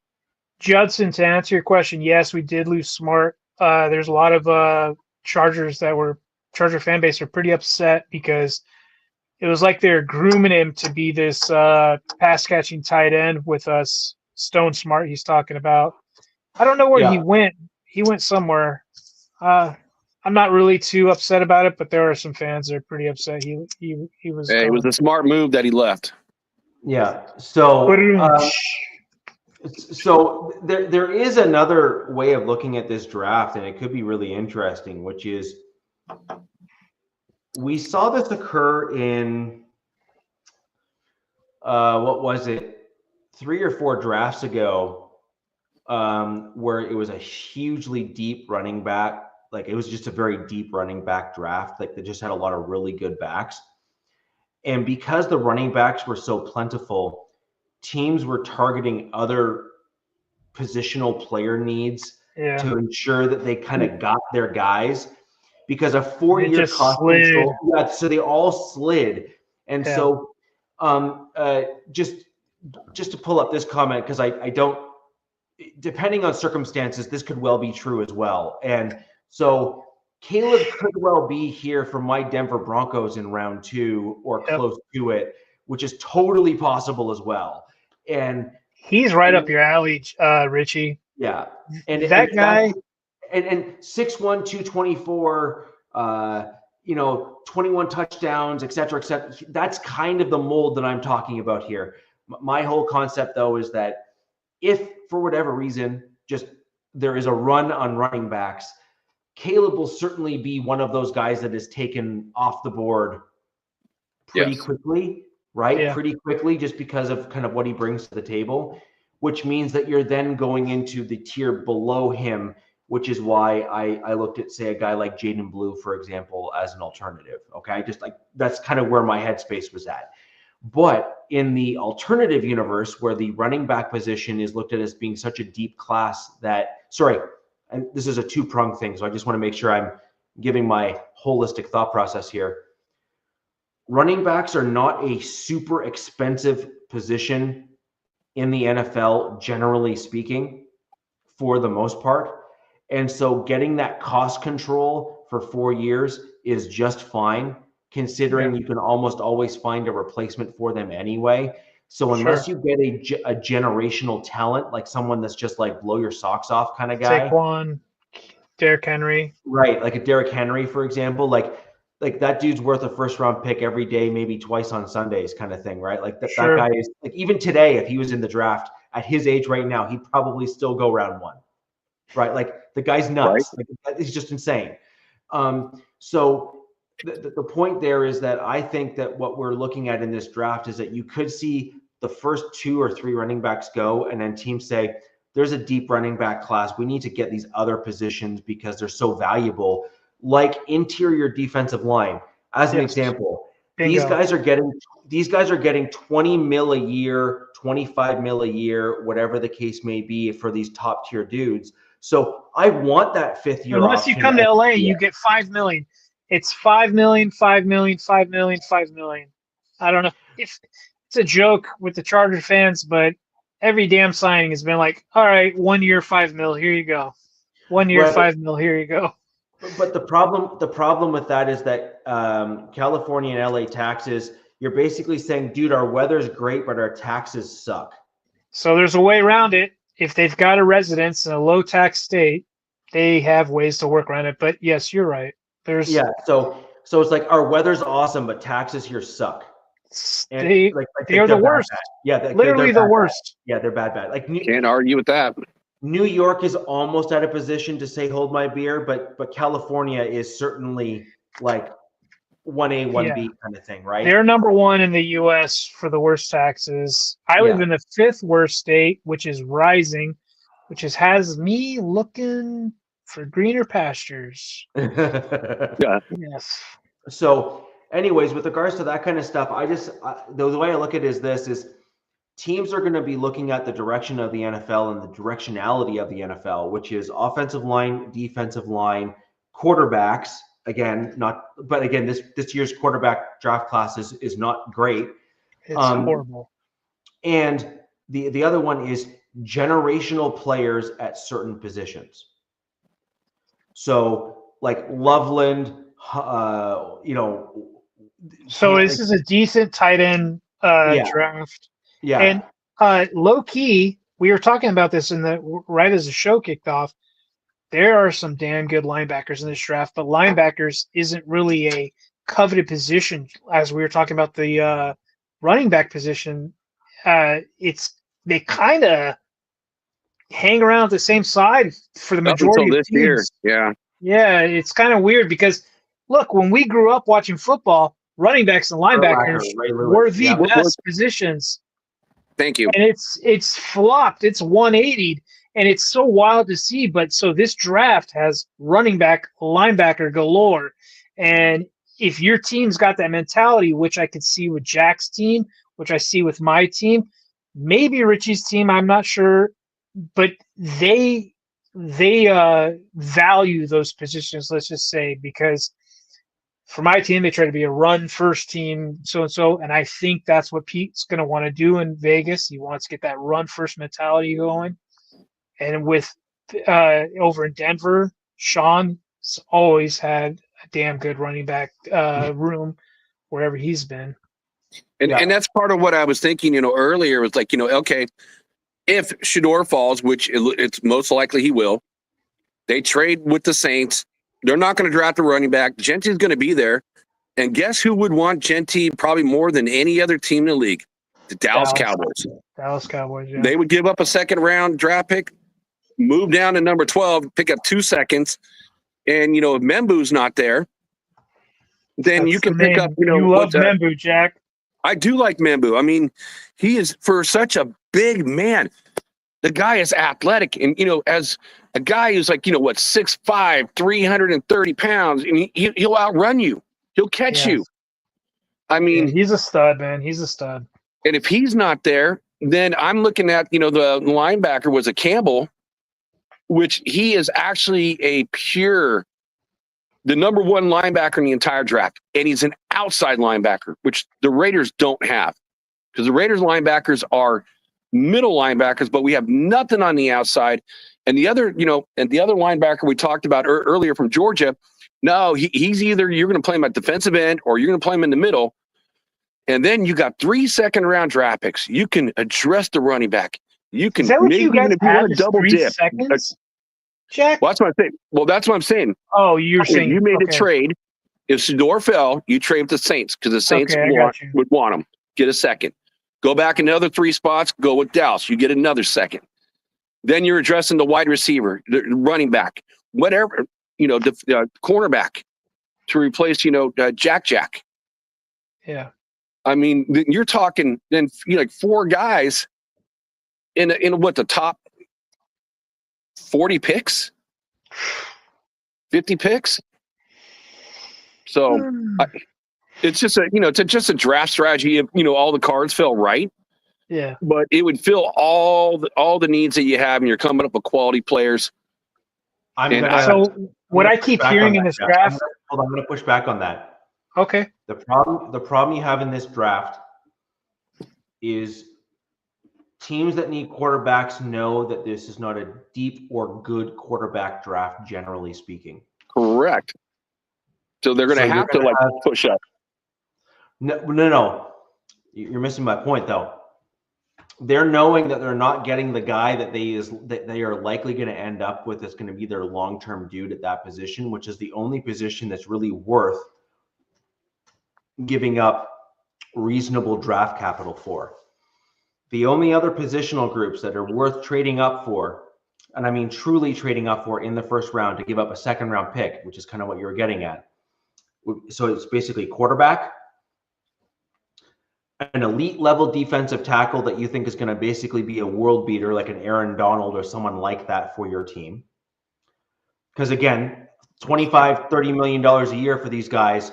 Judson, to answer your question, yes, we did lose Smart. There's a lot of Charger fan base are pretty upset because it was like they're grooming him to be this pass catching tight end with us. Stone Smart, he's talking about. I don't know where he went. He went somewhere. I'm not really too upset about it, but there are some fans that are pretty upset. He was. It was a smart move that he left. Yeah. So. So there is another way of looking at this draft, and it could be really interesting, which is we saw this occur in what was it, 3 or 4 drafts ago, where it was a hugely deep running back. It was just a very deep running back draft. They just had a lot of really good backs. And because the running backs were so plentiful, teams were targeting other positional player needs to ensure that they kind of got their guys, because a 4-year cost control. Yeah, so they all slid. And so just to pull up this comment, because I don't, depending on circumstances, this could well be true as well. And so Caleb could well be here for my Denver Broncos in round 2 or close to it, which is totally possible as well. And he's right up your alley, Richie. Yeah. And that guy. And 6'1", 224, 21 touchdowns, et cetera, et cetera. That's kind of the mold that I'm talking about here. My whole concept, though, is that if for whatever reason, just there is a run on running backs, Caleb will certainly be one of those guys that is taken off the board pretty quickly, right? Yeah. Pretty quickly, just because of kind of what he brings to the table, which means that you're then going into the tier below him, which is why I looked at, say, a guy like Jaden Blue, for example, as an alternative. Okay, just like that's kind of where my headspace was at. But in the alternative universe, where the running back position is looked at as being such a deep class that, and this is a two-pronged thing, so I just want to make sure I'm giving my holistic thought process here. Running backs are not a super expensive position in the NFL, generally speaking, for the most part. And so getting that cost control for 4 years is just fine, considering you can almost always find a replacement for them anyway. So unless you get a generational talent, like someone that's just like blow your socks off kind of guy. Saquon, Derrick Henry. Right, like a Derrick Henry, for example, like that dude's worth a first-round pick every day, maybe twice on Sundays kind of thing, right? Like that guy is, like, even today, if he was in the draft at his age right now, he'd probably still go round 1, right? Like the guy's nuts. Right. Like, he's just insane. So the point there is that I think that what we're looking at in this draft is that you could see the first 2 or 3 running backs go, and then teams say, there's a deep running back class. We need to get these other positions because they're so valuable, like interior defensive line. As an example, these guys are getting 20 mil a year, 25 mil a year, whatever the case may be for these top tier dudes. So I want that 5th year. Unless you come to LA, you get $5 million. It's $5 million, $5 million, $5 million, $5 million. I don't know if it's a joke with the Charger fans, but every damn signing has been like, all right, 1 year, $5 mil, here you go. 1 year, $5 mil, here you go. But the problem with that is that California and LA taxes, you're basically saying, dude, our weather's great, but our taxes suck. So there's a way around it. If they've got a residence in a low tax state, they have ways to work around it. But yes, you're right. So it's like our weather's awesome, but taxes here suck. And they are the worst. Bad. Yeah, literally the worst. Bad. Yeah, they're bad. Like can't argue with that. New York is almost at a position to say hold my beer, but California is certainly like 1A, 1B kind of thing, right? They're number 1 in the U.S. for the worst taxes. I live in the 5th worst state, which is rising, which has me looking for greener pastures. Yes. So anyways, with regards to that kind of stuff, the way I look at it is teams are going to be looking at the direction of the NFL and the directionality of the NFL, which is offensive line, defensive line, quarterbacks. This year's quarterback draft class is not great. It's horrible. And the other one is generational players at certain positions. So like Loveland, So this is a decent tight end draft. Yeah. And low key, we were talking about this right as the show kicked off. There are some damn good linebackers in this draft, but linebackers isn't really a coveted position. As we were talking about the running back position, they kind of hang around the same side for the majority of this teams. year. Yeah, it's kind of weird because look, when we grew up watching football, running backs and linebackers were the best positions. Thank you. And it's flopped. It's 180'd, and it's so wild to see. But so this draft has running back, linebacker galore. And if your team's got that mentality, which I could see with Jack's team, which I see with my team, maybe Richie's team, I'm not sure, but they value those positions, let's just say, because for my team, they try to be a run-first team, so-and-so, and I think that's what Pete's going to want to do in Vegas. He wants to get that run-first mentality going. And with over in Denver, Sean's always had a damn good running back room wherever he's been. And that's part of what I was thinking, earlier was like, okay, if Shedeur falls, which it's most likely he will, they trade with the Saints. They're not going to draft a running back. Gentry's going to be there. And guess who would want Gentry probably more than any other team in the league? The Dallas Cowboys. Dallas Cowboys, yeah. They would give up a second round draft pick, move down to number 12, pick up 2 seconds. And, if Membu's not there, then That's you can the pick name. up, You love Membu, Jack. I do like Membu. I mean, he is, for such a big man, the guy is athletic. And, as a guy who's like, 6'5", 330 pounds, and he'll outrun you. He'll catch you. I mean, he's a stud, man. He's a stud. And if he's not there, then I'm looking at, the linebacker was a Campbell, which he is actually the number 1 linebacker in the entire draft. And he's an outside linebacker, which the Raiders don't have. Because the Raiders linebackers are middle linebackers, but we have nothing on the outside. And the other, and the other linebacker we talked about earlier from Georgia, no, he's either you're going to play him at defensive end or you're going to play him in the middle. And then you got 3 second-round draft picks. You can address the running back. You can, is that what you guys have? Double 3 dip. seconds, Jack? Well, that's what I'm saying. Well, that's what I'm saying. Oh, you're saying you made a trade. If Shedeur fell, you trade with the Saints because the Saints would want him. Get a second. Go back another 3 spots. Go with Dallas. You get another second. Then you're addressing the wide receiver, the running back, whatever. The cornerback to replace, Jack. Yeah. I mean, you're talking then, like 4 guys in the top 40 picks, 50 picks. So it's just a draft strategy. If, all the cards fell right. Yeah. But it would fill all the needs that you have, and you're coming up with quality players. So what I keep hearing in this draft. I'm going to push back on that. Okay. The problem you have in this draft is teams that need quarterbacks know that this is not a deep or good quarterback draft, generally speaking. Correct. So they're going to have to push up. No. You're missing my point, though. They're knowing that they're not getting the guy that they are likely going to end up with that's going to be their long-term dude at that position, which is the only position that's really worth giving up reasonable draft capital for. The only other positional groups that are worth trading up for, and I mean truly trading up for in the first round to give up a second-round pick, which is kind of what you were getting at. So it's basically quarterback, an elite level defensive tackle that you think is going to basically be a world beater like an Aaron Donald or someone like that for your team. Because again, $25-30 million a year for these guys,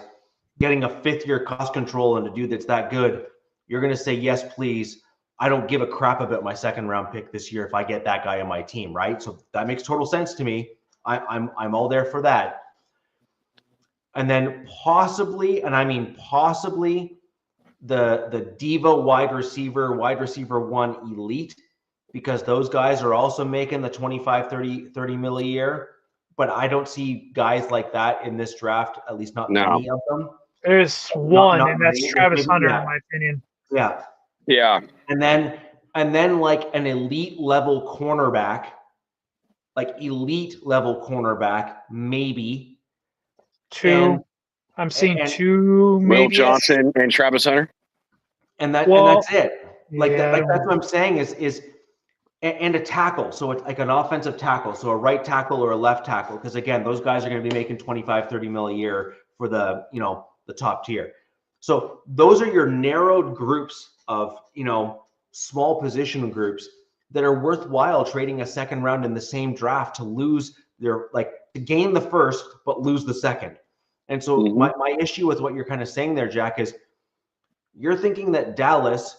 getting a 5th-year cost control and a dude that's that good, you're going to say, yes, please. I don't give a crap about my second-round pick this year if I get that guy on my team, right? So that makes total sense to me. I'm all there for that. And then possibly, and I mean possibly, the diva wide receiver 1 elite, because those guys are also making the 25-30 mil a year. But I don't see guys like that in this draft, at least not many of them. There's one, and that's Travis Hunter, in my opinion. Yeah. Yeah. And then like an elite level cornerback, maybe. 2. I'm seeing 2, maybe. Will Johnson and Travis Hunter. And that's it. That's what I'm saying is and a tackle. So it's like an offensive tackle. So a right tackle or a left tackle. Because again, those guys are going to be making 25-30 mil a year for the top tier. So those are your narrowed groups of, small position groups that are worthwhile trading a second round in the same draft to gain the first, but lose the second. And so my issue with what you're kind of saying there, Jack, is you're thinking that Dallas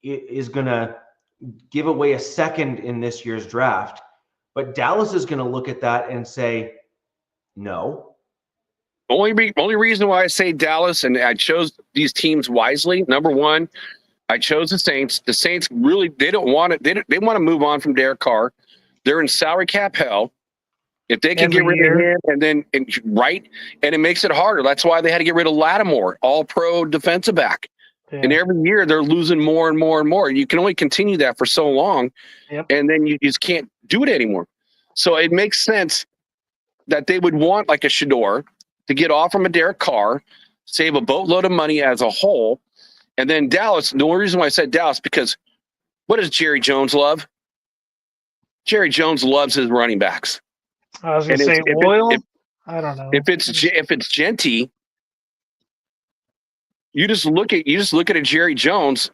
is going to give away a second in this year's draft, but Dallas is going to look at that and say, no. Only reason why I say Dallas, and I chose these teams wisely. Number 1, I chose the Saints. The Saints really, they don't want it. They want to move on from Derek Carr. They're in salary cap hell. If they can get rid of him and it makes it harder. That's why they had to get rid of Lattimore, all-pro defensive back. Yeah. And every year they're losing more and more and more. You can only continue that for so long, and then you just can't do it anymore. So it makes sense that they would want like a Shedeur to get off from a Derek Carr, save a boatload of money as a whole, And then Dallas, the only reason why I said Dallas, because what does Jerry Jones love? Jerry Jones loves his running backs. I was going to say Oil. I don't know. If it's Genty, you just look at a Jerry Jones.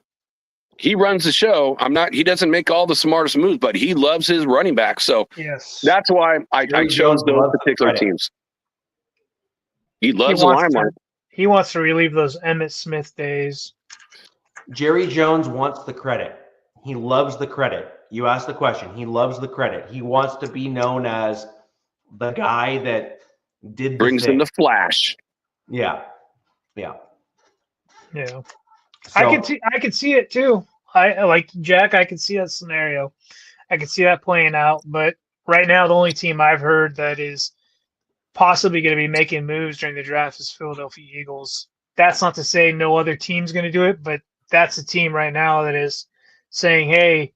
He runs the show. He doesn't make all the smartest moves, but he loves his running back. So yes, that's why I chose those particular teams. He loves the limelight. He wants to relive those Emmitt Smith days. Jerry Jones wants the credit. He loves the credit. You asked the question. He loves the credit. He wants to be known as the guy that brings in the flash. Yeah. So, I could see it too. I like Jack. I could see that scenario. I could see that playing out. But right now, the only team I've heard that is possibly going to be making moves during the draft is Philadelphia Eagles. That's not to say no other team's going to do it, but that's a team right now that is saying, "Hey,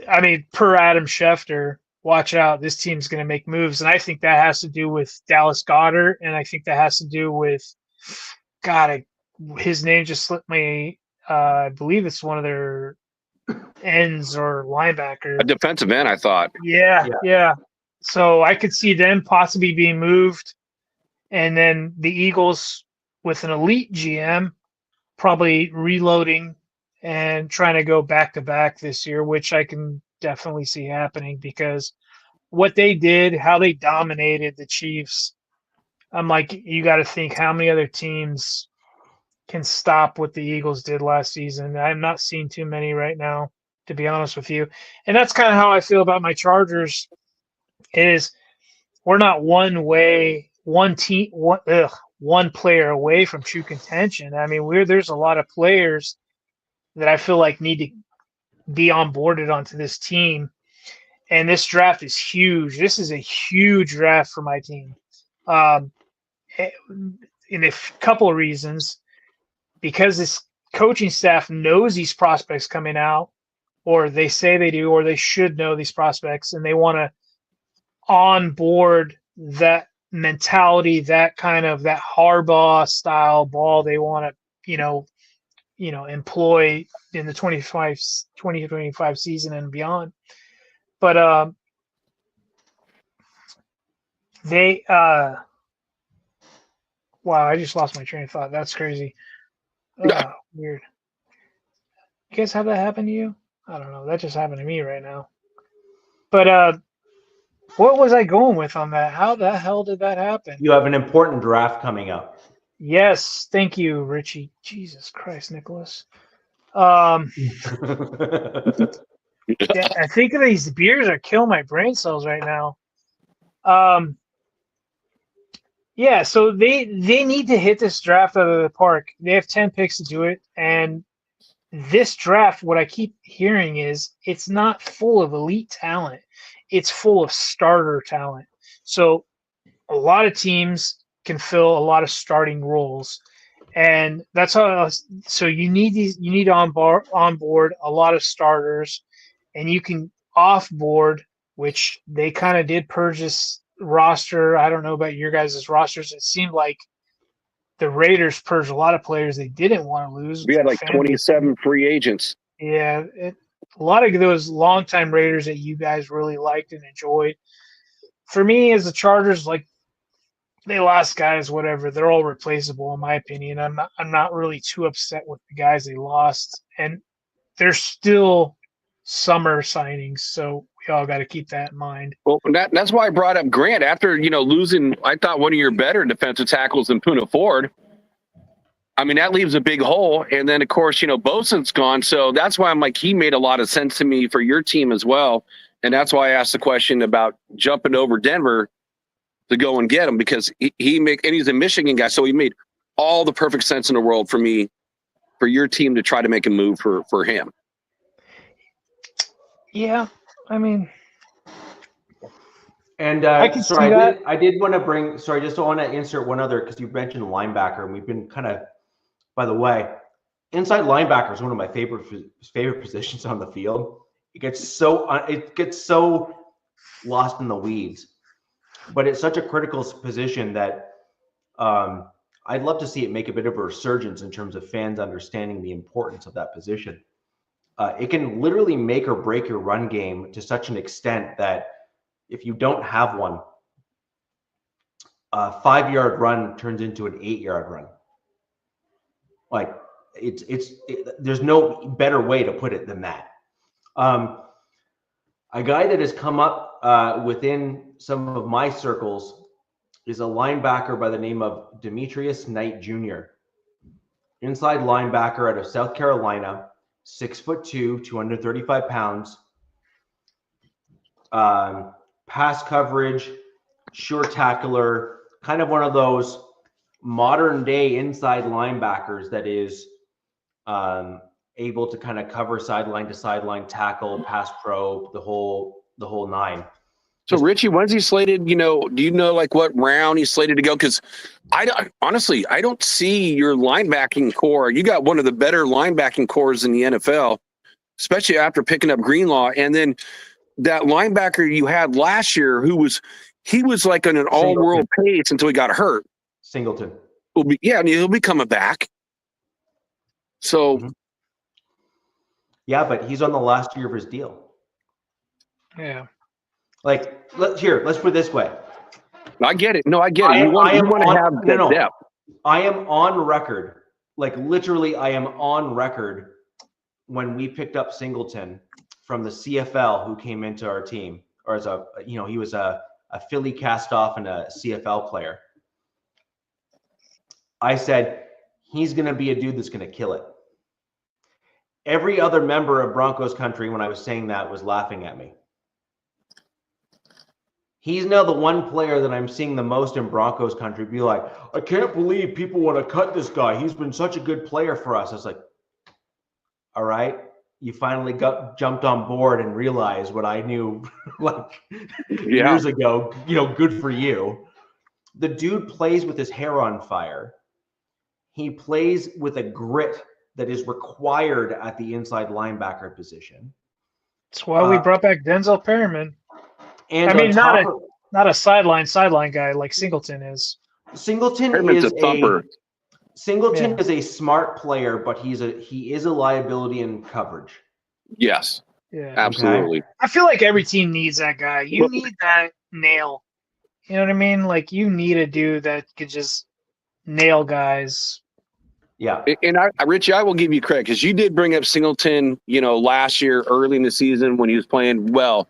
I mean, per Adam Schefter, watch out. This team's going to make moves." And I think that has to do with Dallas Goedert, and I think that has to do with his name just slipped me. I believe it's one of their ends or linebackers. A defensive end, I thought. Yeah. So I could see them possibly being moved. And then the Eagles with an elite GM probably reloading and trying to go back-to-back this year, which I can definitely see happening because what they did, how they dominated the Chiefs, I'm like, you got to think how many other teams can stop what the Eagles did last season. I'm not seeing too many right now, to be honest with you. And that's kind of how I feel about my Chargers is we're not one player away from true contention. I mean, there's a lot of players that I feel like need to be onboarded onto this team. And this draft is huge. This is a huge draft for my team. In a couple of reasons. Because this coaching staff knows these prospects coming out, or they say they do, or they should know these prospects, and they want to onboard that mentality, that kind of that Harbaugh style ball they want to, employ in the 2025 season and beyond. But wow, I just lost my train of thought. That's crazy. Weird. You guys have that happen to you? I don't know. That just happened to me right now. But what was I going with on that? How the hell did that happen? You have an important draft coming up. Yes, thank you, Richie. Jesus Christ, Nicholas. I think these beers are killing my brain cells right now. Yeah, so they need to hit this draft out of the park. They have 10 picks to do it, and this draft, what I keep hearing is it's not full of elite talent. It's full of starter talent. So a lot of teams can fill a lot of starting roles, and that's how. So you need to onboard a lot of starters, and you can offboard, which they kind of did purge this roster. I don't know about your guys' rosters. It seemed like the Raiders purged a lot of players they didn't want to lose. We had like 27 free agents. Yeah, a lot of those longtime Raiders that you guys really liked and enjoyed. For me, as the Chargers, like they lost guys, whatever. They're all replaceable, in my opinion. I'm not really too upset with the guys they lost, and they're still summer signings, so we all got to keep that in mind. Well, that's why I brought up Grant after losing. I thought one of your better defensive tackles than Puna Ford. I mean, that leaves a big hole, and then of course Bosa's gone, so that's why I'm like he made a lot of sense to me for your team as well, and that's why I asked the question about jumping over Denver to go and get him because he's a Michigan guy, so he made all the perfect sense in the world for me for your team to try to make a move for him. Yeah, I mean, and I can see that. I did want to bring. Sorry, just want to insert one other because you mentioned linebacker, and we've been kind of. By the way, inside linebacker is one of my favorite positions on the field. It gets so lost in the weeds, but it's such a critical position that I'd love to see it make a bit of a resurgence in terms of fans understanding the importance of that position. It can literally make or break your run game to such an extent that if you don't have one, a 5-yard run turns into an 8-yard run. Like there's no better way to put it than that. A guy that has come up within some of my circles is a linebacker by the name of Demetrius Knight Jr. Inside linebacker out of South Carolina, 6'2", 235 pounds. Pass coverage, sure tackler, kind of one of those modern day inside linebackers that is able to kind of cover sideline to sideline, tackle, pass pro, the whole nine. So Richie, when's he slated? Do you know like what round he's slated to go? Because honestly, I don't see your linebacking core. You got one of the better linebacking cores in the NFL, especially after picking up Greenlaw. And then that linebacker you had last year, he was like on an all-world pace until he got hurt. Singleton. He'll be coming back. So. Mm-hmm. Yeah, but he's on the last year of his deal. Yeah. Like, let's put it this way. I get it. No, I get it. You want to have that depth. I am on record. Like, literally, I am on record when we picked up Singleton from the CFL, who came into our team, or as he was a Philly cast-off and a CFL player. I said, he's going to be a dude that's going to kill it. Every other member of Broncos country, when I was saying that, was laughing at me. He's now the one player that I'm seeing the most in Broncos country be like, I can't believe people want to cut this guy. He's been such a good player for us. I was like, all right, you finally jumped on board and realized what I knew years ago. Good for you. The dude plays with his hair on fire. He plays with a grit that is required at the inside linebacker position. That's why we brought back Denzel Perryman. And I mean, not a sideline guy like Singleton is. Singleton is a smart player, but he is a liability in coverage. Yes. Yeah. Absolutely. Okay. I feel like every team needs that guy. You need that nail. You know what I mean? Like, you need a dude that could just nail guys. Yeah. And Richie, I will give you credit because you did bring up Singleton, last year early in the season when he was playing well.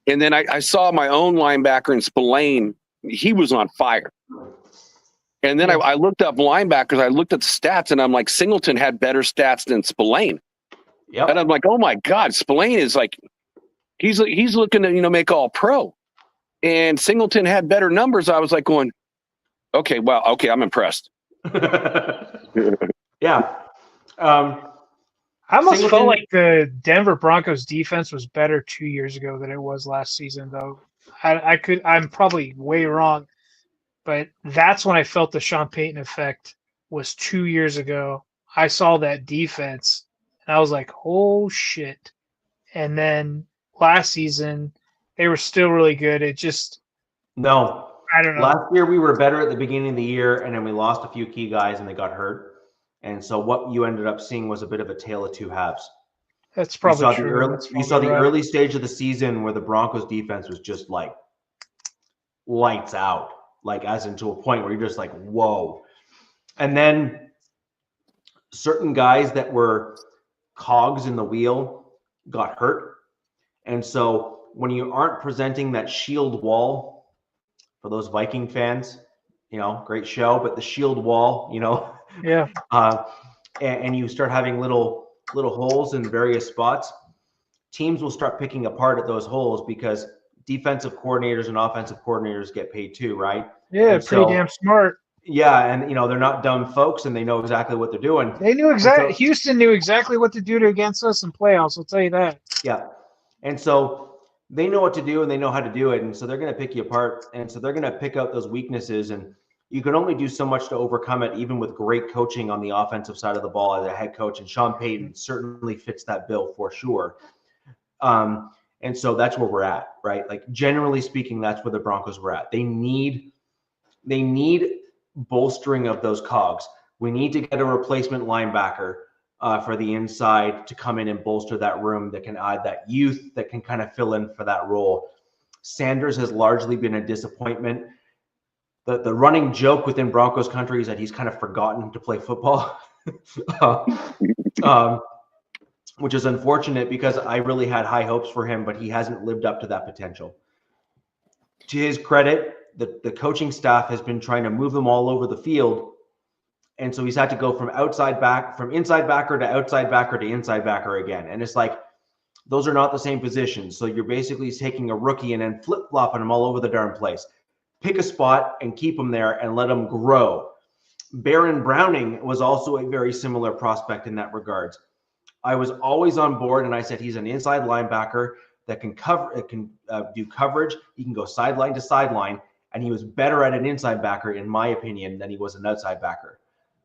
And then I saw my own linebacker in Spillane. He was on fire. And then I looked up linebackers. I looked at the stats, and I'm like, Singleton had better stats than Spillane. Yep. And I'm like, oh, my God, Spillane is like he's looking to, make all pro. And Singleton had better numbers. I was like going, okay, I'm impressed. Yeah. I almost felt like the Denver Broncos defense was better 2 years ago than it was last season, though. I'm probably way wrong, but that's when I felt the Sean Payton effect was 2 years ago. I saw that defense, and I was like, oh, shit. And then last season, they were still really good. It just – No. I don't know. Last year, we were better at the beginning of the year, and then we lost a few key guys, and they got hurt. And so what you ended up seeing was a bit of a tale of two halves. That's probably true. You saw the early stage of the season where the Broncos defense was just like lights out, like as into a point where you're just like, whoa. And then certain guys that were cogs in the wheel got hurt. And so when you aren't presenting that shield wall for those Viking fans, great show, but the shield wall, Yeah. And you start having little holes in various spots, teams will start picking apart at those holes because defensive coordinators and offensive coordinators get paid too, right? Yeah, and pretty damn smart. Yeah, and they're not dumb folks, and they know exactly what they're doing. They knew exactly. Houston knew exactly what to do against us in playoffs. I'll tell you that. Yeah, and so they know what to do and they know how to do it, and so they're going to pick you apart, and so they're going to pick out those weaknesses, and you can only do so much to overcome it, even with great coaching on the offensive side of the ball as a head coach, and Sean Payton certainly fits that bill for sure. And so that's where we're at, right? Like, generally speaking, that's where the Broncos were at. They need bolstering of those cogs. We need to get a replacement linebacker for the inside to come in and bolster that room that can add that youth that can kind of fill in for that role. Sanders has largely been a disappointment. The running joke within Broncos country is that he's kind of forgotten to play football, which is unfortunate because I really had high hopes for him, but he hasn't lived up to that potential. To his credit, the coaching staff has been trying to move him all over the field. And so he's had to go from inside backer to outside backer to inside backer again. And it's like, those are not the same positions. So you're basically taking a rookie and then flip-flopping him all over the darn place. Pick a spot and keep him there and let him grow. Baron Browning was also a very similar prospect in that regards. I was always on board, and I said he's an inside linebacker that can do coverage. He can go sideline to sideline, and he was better at an inside backer, in my opinion, than he was an outside backer.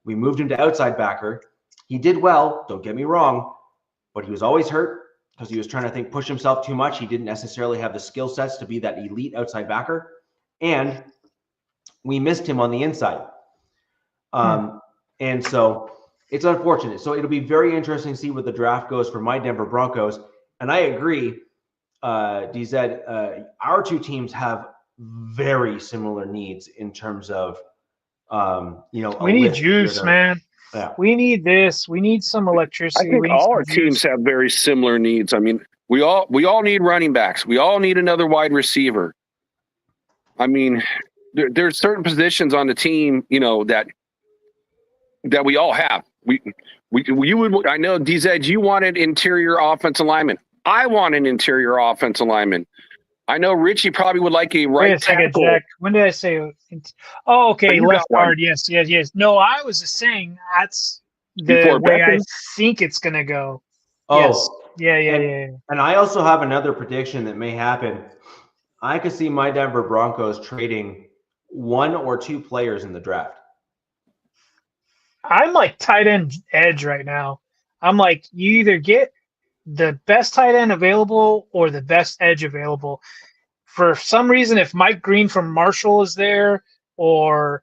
We moved him to outside backer. He did well, don't get me wrong, but he was always hurt because he was trying to push himself too much. He didn't necessarily have the skill sets to be that elite outside backer, and we missed him on the inside. And so it's unfortunate. So it'll be very interesting to see where the draft goes for my Denver Broncos. And I agree, DZ, our two teams have very similar needs in terms of, we need juice, man. Yeah. We need this. We need some electricity. I think all our teams have very similar needs. I mean, we all need running backs. We all need another wide receiver. I mean, there's certain positions on the team, that we all have. You would. I know, DZ, you wanted interior offensive lineman. I want an interior offensive lineman. I know Richie probably would like a right tackle. Jack. When did I say? Oh, okay, left guard. Yes. No, I was just saying that's the way I think it's gonna go. Oh, yes. Yeah. And I also have another prediction that may happen. I could see my Denver Broncos trading one or two players in the draft. I'm like tight end edge right now. I'm like, you either get the best tight end available or the best edge available. For some reason, if Mike Green from Marshall is there or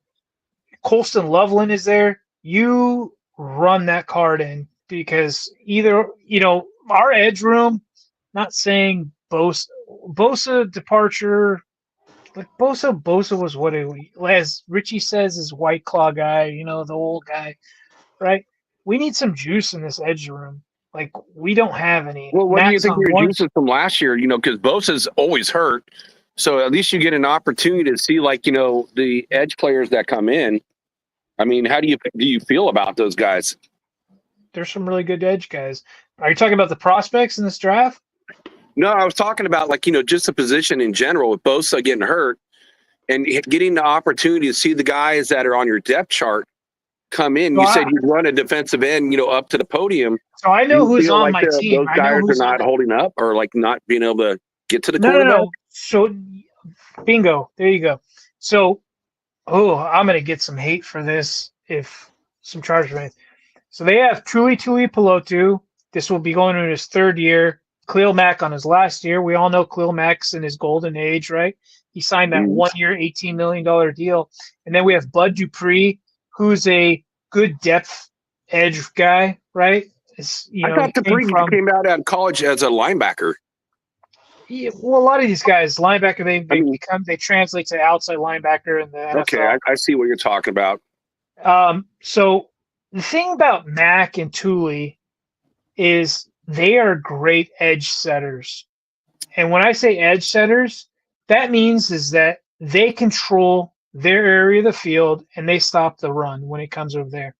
Colston Loveland is there, you run that card in because either, our edge room, not saying Bosa departure, like Bosa was what as Richie says, is White Claw guy, the old guy, right? We need some juice in this edge room. Like, we don't have any. Well, what do you think your juices from last year? Because Bosa's always hurt. So at least you get an opportunity to see, the edge players that come in. I mean, how do you feel about those guys? There's some really good edge guys. Are you talking about the prospects in this draft? No, I was talking about just the position in general with Bosa getting hurt and getting the opportunity to see the guys that are on your depth chart come in. You said you'd run a defensive end, up to the podium. So I know who's on my team. Those guys are not holding up or not being able to get to the quarterback. No. So bingo, there you go. So, I'm going to get some hate for this if some Chargers fans. So they have Tuli Pelotu. This will be going into his third year. Khalil Mack on his last year. We all know Khalil Mack's in his golden age, right? He signed that 1 year, $18 million deal. And then we have Bud Dupree, who's a good depth edge guy, right? I thought Dupree came out of college as a linebacker. Yeah, well, a lot of these guys, linebacker, they translate to outside linebacker in the NFL. Okay, I see what you're talking about. So the thing about Mack and Tuli is they are great edge setters. And when I say edge setters, that means is that they control their area of the field and they stop the run when it comes over there.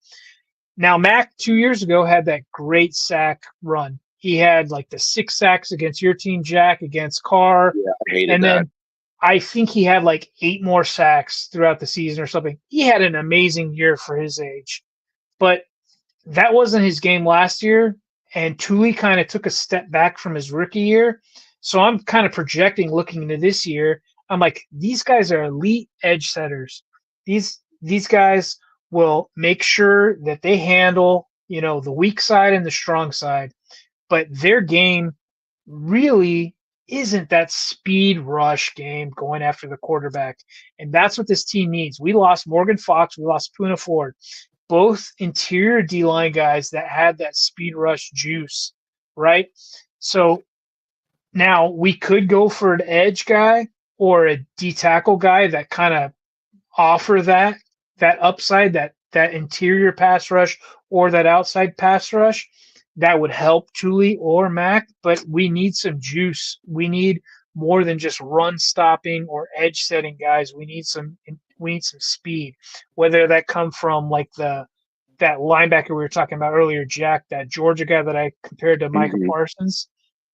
Now, Mack 2 years ago had that great sack run. He had the 6 sacks against your team, Jack, against Carr. Yeah, I hated and that. Then I think he had 8 more sacks throughout the season or something. He had an amazing year for his age. But that wasn't his game last year. And Tuli kind of took a step back from his rookie year. So I'm kind of projecting looking into this year. I'm like, these guys are elite edge setters. These guys will make sure that they handle, the weak side and the strong side. But their game really isn't that speed rush game going after the quarterback. And that's what this team needs. We lost Morgan Fox. We lost Poona Ford, both interior D-line guys that had that speed rush juice, right? So now we could go for an edge guy or a D-tackle guy that kind of offer that upside, that interior pass rush or that outside pass rush. That would help Thule or Mac, but we need some juice. We need more than just run stopping or edge setting guys. We need some speed. Whether that come from like that linebacker we were talking about earlier, Jack, that Georgia guy that I compared to Micah Parsons.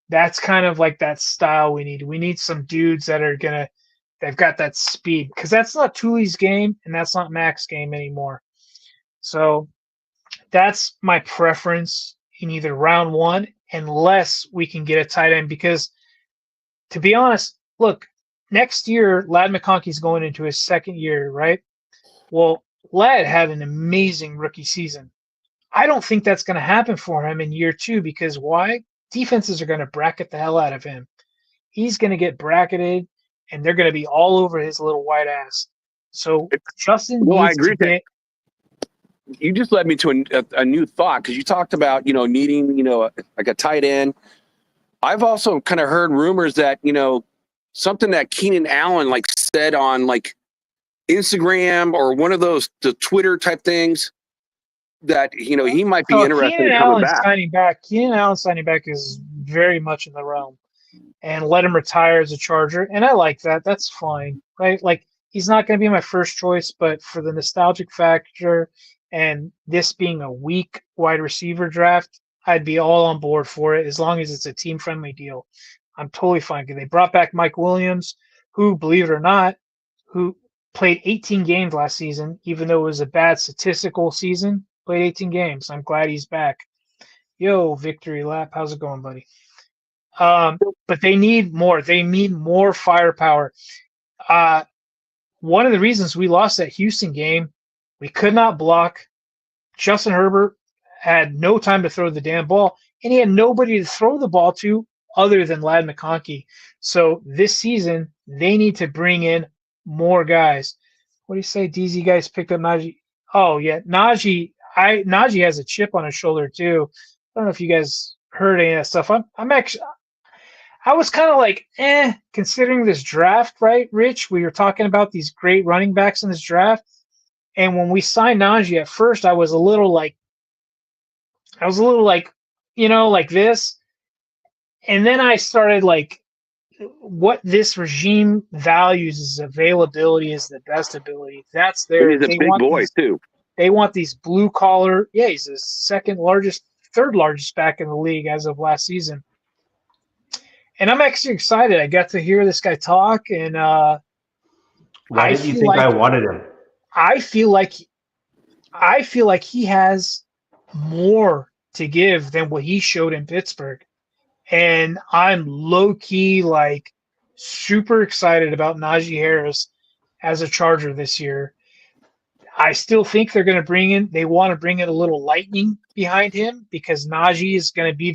That's kind of like that style we need. We need some dudes that are they've got that speed, because that's not Thule's game and that's not Mac's game anymore. So that's my preference in either round one, unless we can get a tight end. Because to be honest, look, next year, Ladd McConkey's going into his second year, right? Well, Ladd had an amazing rookie season. I don't think that's going to happen for him in year two, because why? Defenses are going to bracket the hell out of him. He's going to get bracketed, and they're going to be all over his little white ass. So Justin needs to get. You just led me to a new thought, because you talked about, needing, like a tight end. I've also kind of heard rumors that, something that Keenan Allen like said on like Instagram or one of those, the Twitter type things, that, he might be interested in coming back. Keenan Allen signing back is very much in the realm, and let him retire as a Charger. And I like that. That's fine, right? Like, he's not going to be my first choice, but for the nostalgic factor and this being a weak wide receiver draft, I'd be all on board for it, as long as it's a team-friendly deal. I'm totally fine. They brought back Mike Williams, who, believe it or not, who played 18 games last season, even though it was a bad statistical season, played 18 games. I'm glad he's back. Yo, Victory Lap, how's it going, buddy? But they need more. They need more firepower. One of the reasons we lost that Houston game, we could not block. Justin Herbert had no time to throw the damn ball, and he had nobody to throw the ball to other than Ladd McConkey. So this season, they need to bring in more guys. What do you say, DZ guys picked up Najee? Oh, yeah, Najee has a chip on his shoulder, too. I don't know if you guys heard any of that stuff. I was kind of like, considering this draft, right, Rich? We were talking about these great running backs in this draft. And when we signed Najee at first, I was a little like, like this. And then I started like, what this regime values is availability, is the best ability. That's their. He's a big boy too. They want these blue collar. Yeah, he's the third largest back in the league as of last season. And I'm actually excited. I got to hear this guy talk, and why did you think I wanted him? I feel like he has more to give than what he showed in Pittsburgh. And I'm low-key, like, super excited about Najee Harris as a Charger this year. I still think they want to bring in a little lightning behind him, because Najee is going to be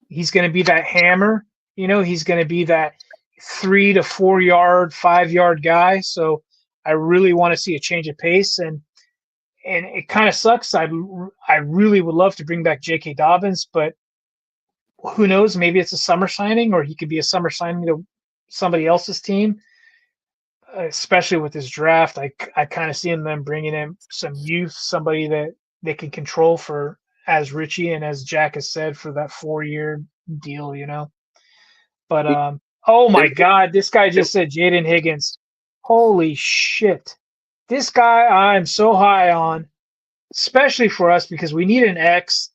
he's going to be that hammer. He's going to be that 3 to 4 yard, 5 yard guy. So I really want to see a change of pace, and it kind of sucks. I really would love to bring back J.K. Dobbins, but who knows? Maybe it's a summer signing, or he could be a summer signing to somebody else's team. Especially with this draft, I kind of see them bringing in some youth, somebody that they can control for, as Richie and as Jack has said, for that 4-year deal. But oh my God, this guy just said Jaden Higgins. Holy shit. This guy I'm so high on, especially for us, because we need an X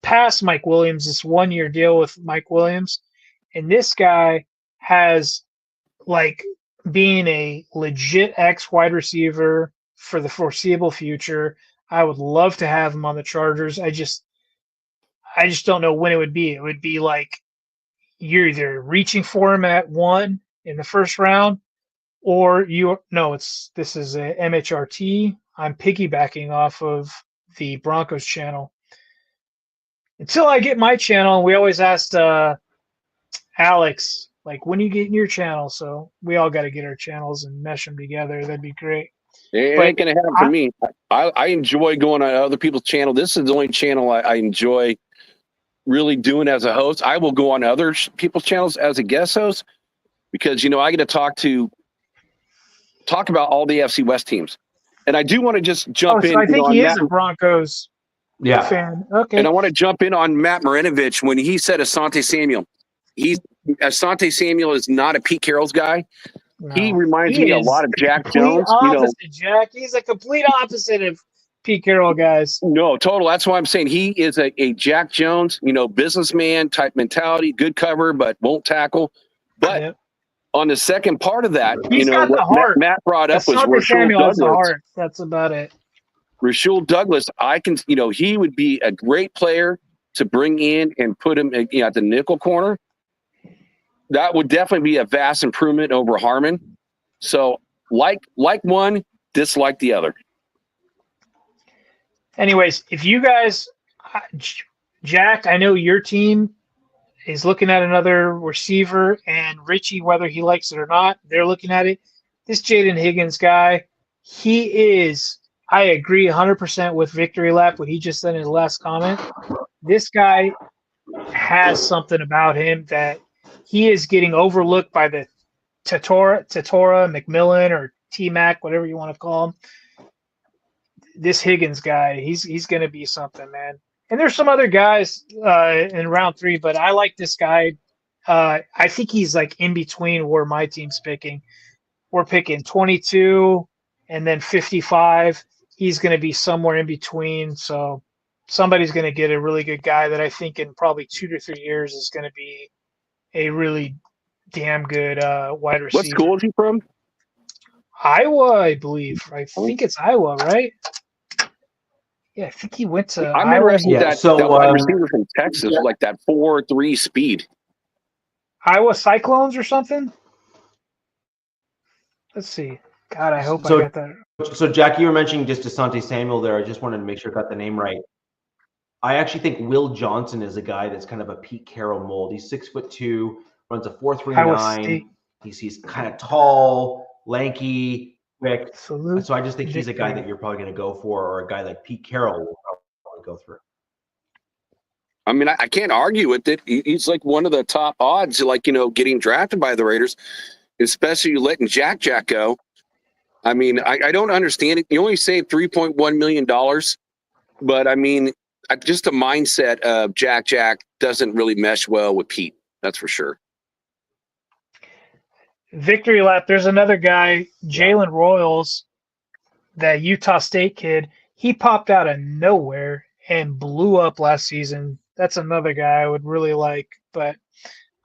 past Mike Williams, this 1-year deal with Mike Williams. And this guy has, like, being a legit X wide receiver for the foreseeable future. I would love to have him on the Chargers. I just don't know when it would be. It would be like you're either reaching for him at 1 in the first round, or this is a MHRT. I'm piggybacking off of the Broncos channel. Until I get my channel, we always asked Alex, like when you get in your channel, so we all got to get our channels and mesh them together. That'd be great. It But ain't gonna happen for me. I enjoy going on other people's channel. This is the only channel I enjoy really doing as a host. I will go on other people's channels as a guest host because I get to talk about all the AFC West teams, and I do want to just jump in. So I think he is Matt, a Broncos fan. Okay, and I want to jump in on Matt Marinovich when he said Asante Samuel. Asante Samuel is not a Pete Carroll's guy. No. He reminds me a lot of Jack Jones. Jack. He's a complete opposite of Pete Carroll guys. No, total. That's why I'm saying he is a Jack Jones, businessman type mentality, good cover, but won't tackle. But on the second part of that, he's got the heart. Matt brought up was Rashawn Douglas. The heart. That's about it. Rashawn Douglas, he would be a great player to bring in and put him at the nickel corner. That would definitely be a vast improvement over Harmon. So like one, dislike the other. Anyways, if you guys, Jack, I know your team is looking at another receiver, and Richie, whether he likes it or not, they're looking at it. This Jaden Higgins guy, he is, I agree 100% with Victory Lap, what he just said in his last comment. This guy has something about him that he is getting overlooked by the Tatora, McMillan, or T-Mac, whatever you want to call him. This Higgins guy, he's going to be something, man. And there's some other guys in round 3, but I like this guy. I think he's like in between where my team's picking. We're picking 22 and then 55. He's going to be somewhere in between. So somebody's going to get a really good guy that I think in probably 2 to 3 years is going to be a really damn good wide receiver. What school is he from? Iowa, I believe. I think it's Iowa, right? Yeah, I think he went to I'm Iowa. interested that wide receiver from Texas, like that 4.3 speed. Iowa Cyclones or something? Let's see. God, I hope I got that. So, Jack, you were mentioning just Asante Samuel there. I just wanted to make sure I got the name right. I actually think Will Johnson is a guy that's kind of a Pete Carroll mold. He's 6'2", runs a 4.39. He's kind of tall, lanky, quick. Absolutely. So I just think he's a guy that you're probably going to go for, or a guy like Pete Carroll will probably go through. I mean, I can't argue with it. He's like one of the top odds, getting drafted by the Raiders, especially letting Jack go. I mean, I don't understand it. You only saved $3.1 million, but I mean, just the mindset of Jack doesn't really mesh well with Pete. That's for sure. Victory Lap. There's another guy, Jalen Royals, that Utah State kid. He popped out of nowhere and blew up last season. That's another guy I would really like. But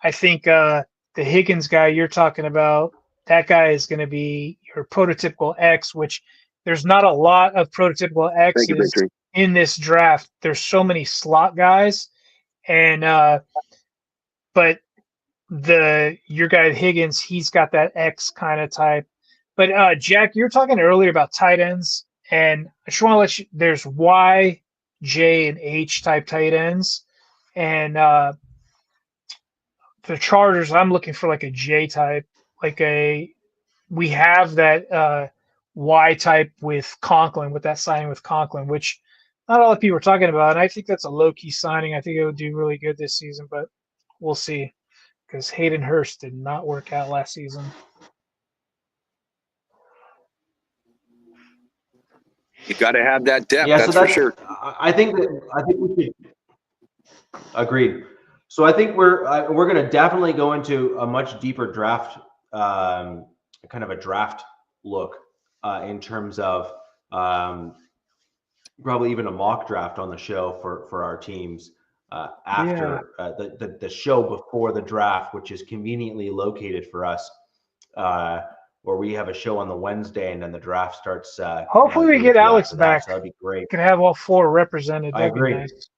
I think the Higgins guy you're talking about, that guy is going to be your prototypical X, which there's not a lot of prototypical X's in this draft. There's so many slot guys, and but your guy Higgins, he's got that X kind of type. But Jack, you're talking earlier about tight ends, and I just want to let you. There's Y, J, and H type tight ends, and the Chargers. I'm looking for like a J type, we have that Y type with Conklin, with that signing with Conklin, which not a lot of people are talking about. And I think that's a low-key signing. I think it would do really good this season, but we'll see, because Hayden Hurst did not work out last season. You got to have that depth. Yeah, that's for sure. I think we should. Agreed. So I think we're going to definitely go into a much deeper draft, kind of a draft look in terms of probably even a mock draft on the show for our teams after the show before the draft, which is conveniently located for us, where we have a show on the Wednesday and then the draft starts. Hopefully we get Alex back. So that'd be great. We can have all 4 represented. I agree. Nice.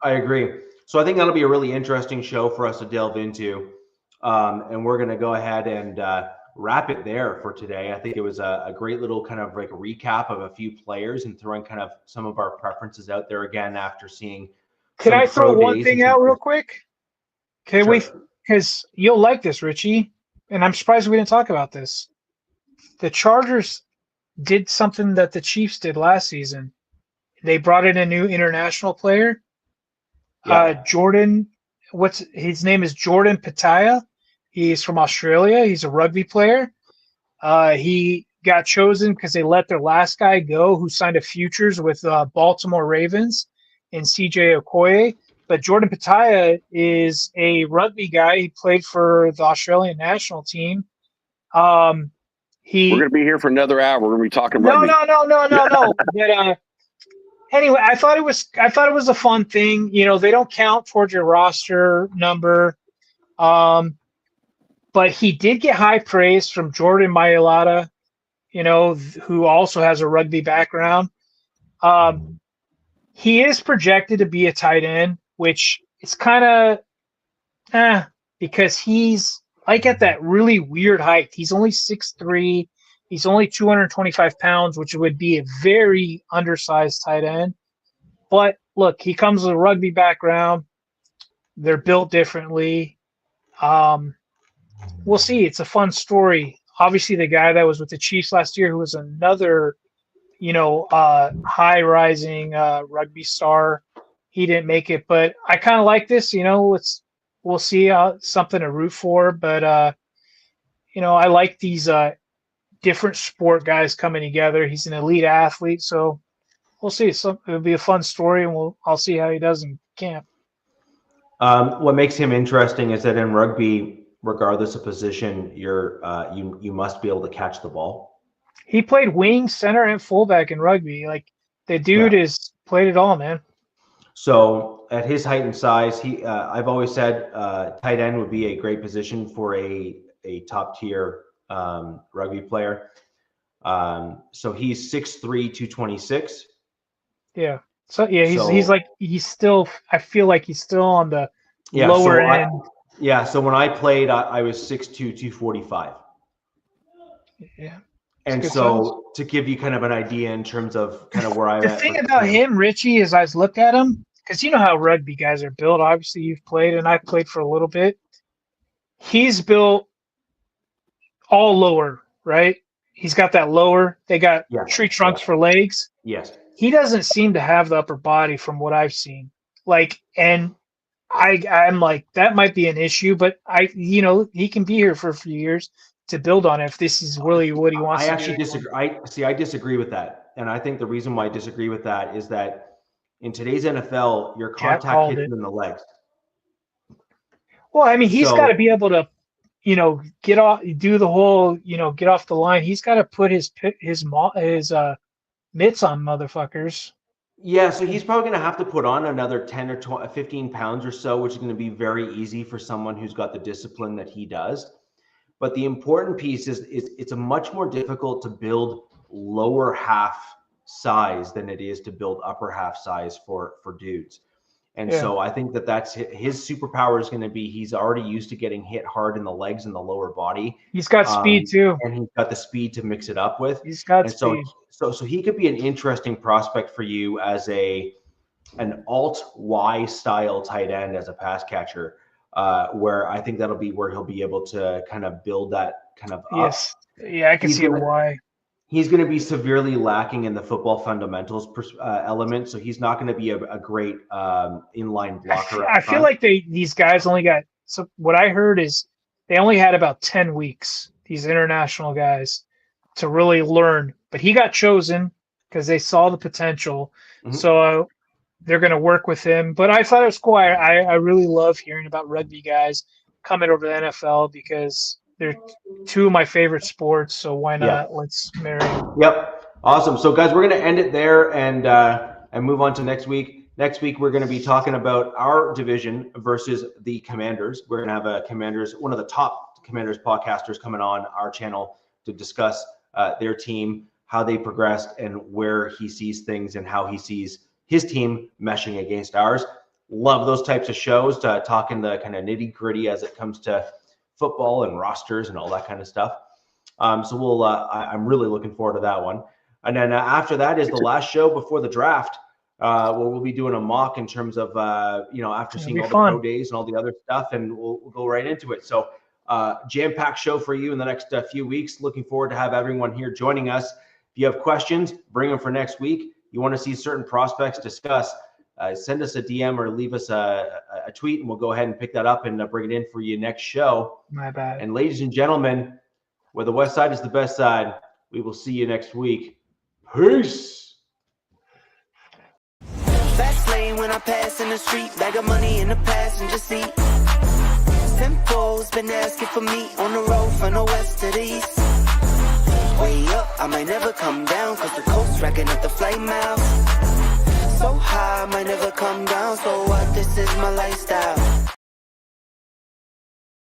I agree. So I think that'll be a really interesting show for us to delve into. And we're going to go ahead and wrap it there for today. I think it was a great little kind of like a recap of a few players and throwing kind of some of our preferences out there again after seeing. Can I throw one thing out real quick? Okay, Sure. because you'll like this, Richie, and I'm surprised we didn't talk about this. The Chargers did something that the Chiefs did last season. They brought in a new international player, Yeah. Jordan. What's his name is Jordan Pataya. He's from Australia. He's a rugby player. He got chosen because they let their last guy go, who signed a futures with Baltimore Ravens, and CJ Okoye. But Jordan Pataya is a rugby guy. He played for the Australian national team. We're He going to be here for another hour. We're going to be talking no rugby. no. But anyway, I thought it was a fun thing. You know, they don't count towards your roster number. But he did get high praise from Jordan Mailata, you know, who also has a rugby background. He is projected to be a tight end, which is kind of because he's like at that really weird height. He's only 6'3". He's only 225 pounds, which would be a very undersized tight end. But look, he comes with a rugby background. They're built differently. We'll see. It's a fun story. Obviously, the guy that was with the Chiefs last year, who was another, you know, high rising rugby star, he didn't make it. But I kind of like this. You know, we'll see something to root for. But you know, I like these different sport guys coming together. He's an elite athlete, so we'll see. It'll be a fun story, and I'll see how he does in camp. What makes him interesting is that in rugby, regardless of position, you must be able to catch the ball. He played wing, center, and fullback in rugby. Like the dude is played it all, man. So at his height and size, I've always said tight end would be a great position for a top tier rugby player. So he's 6'3", 226. Yeah. So yeah, he's still. I feel like he's still on the lower end. So when I played, I was 6'2", 245. Yeah. And so to give you kind of an idea in terms of kind of where I'm at. The thing about him, Richie, is I looked at him, because you know how rugby guys are built. Obviously, you've played, and I've played for a little bit. He's built all lower, right? He's got that lower. They got tree trunks for legs. Yes. He doesn't seem to have the upper body from what I've seen. Like, and I'm like, that might be an issue, but he can be here for a few years to build on it if this is really what he wants to do. I actually disagree. I disagree with that. And I think the reason why I disagree with that is that in today's NFL, your contact hits him in the legs. Well, I mean, he's got to be able to, get off, do the whole, get off the line. He's got to put his mitts on motherfuckers. Yeah, so he's probably going to have to put on another 10 or 15 pounds or so, which is going to be very easy for someone who's got the discipline that he does. But the important piece is it's a much more difficult to build lower half size than it is to build upper half size for dudes. And so I think that's his superpower is going to be he's already used to getting hit hard in the legs and the lower body. He's got speed too. And he's got the speed to mix it up with. He's got speed. So he could be an interesting prospect for you as an alt Y style tight end as a pass catcher, where I think that'll be where he'll be able to kind of build that kind of up. Yes. Yeah, I can see why. He's going to be severely lacking in the football fundamentals element, so he's not going to be a great inline blocker. I feel like these guys only got. So what I heard is they only had about 10 weeks. These international guys to really learn, but he got chosen because they saw the potential. Mm-hmm. So they're going to work with him. But I thought it was cool. I really love hearing about rugby guys coming over to the NFL because they're two of my favorite sports, so why not? Yeah. Let's marry them. Yep. Awesome. So, guys, we're going to end it there and move on to next week. Next week, we're going to be talking about our division versus the Commanders. We're going to have one of the top Commanders podcasters coming on our channel to discuss their team, how they progressed, and where he sees things and how he sees his team meshing against ours. Love those types of shows, talking the kind of nitty-gritty as it comes to football and rosters and all that kind of stuff. So I'm really looking forward to that one. And then after that is the last show before the draft. where we'll be doing a mock in terms of after seeing all the pro days and all the other stuff, and we'll go right into it. So jam-packed show for you in the next few weeks. Looking forward to have everyone here joining us. If you have questions, bring them for next week. You want to see certain prospects discuss, send us a DM or leave us a tweet, and we'll go ahead and pick that up and bring it in for you next show. My bad. And ladies and gentlemen, where the West Side is the best side, we will see you next week. Peace. Fast lane when I pass in the street, bag of money in the passenger seat. Tempo's been asking for me on the road from the west to the east. Way up, I might never come down, cause the coast racking up the flight miles. So high, I might never come down, so what, this is my lifestyle.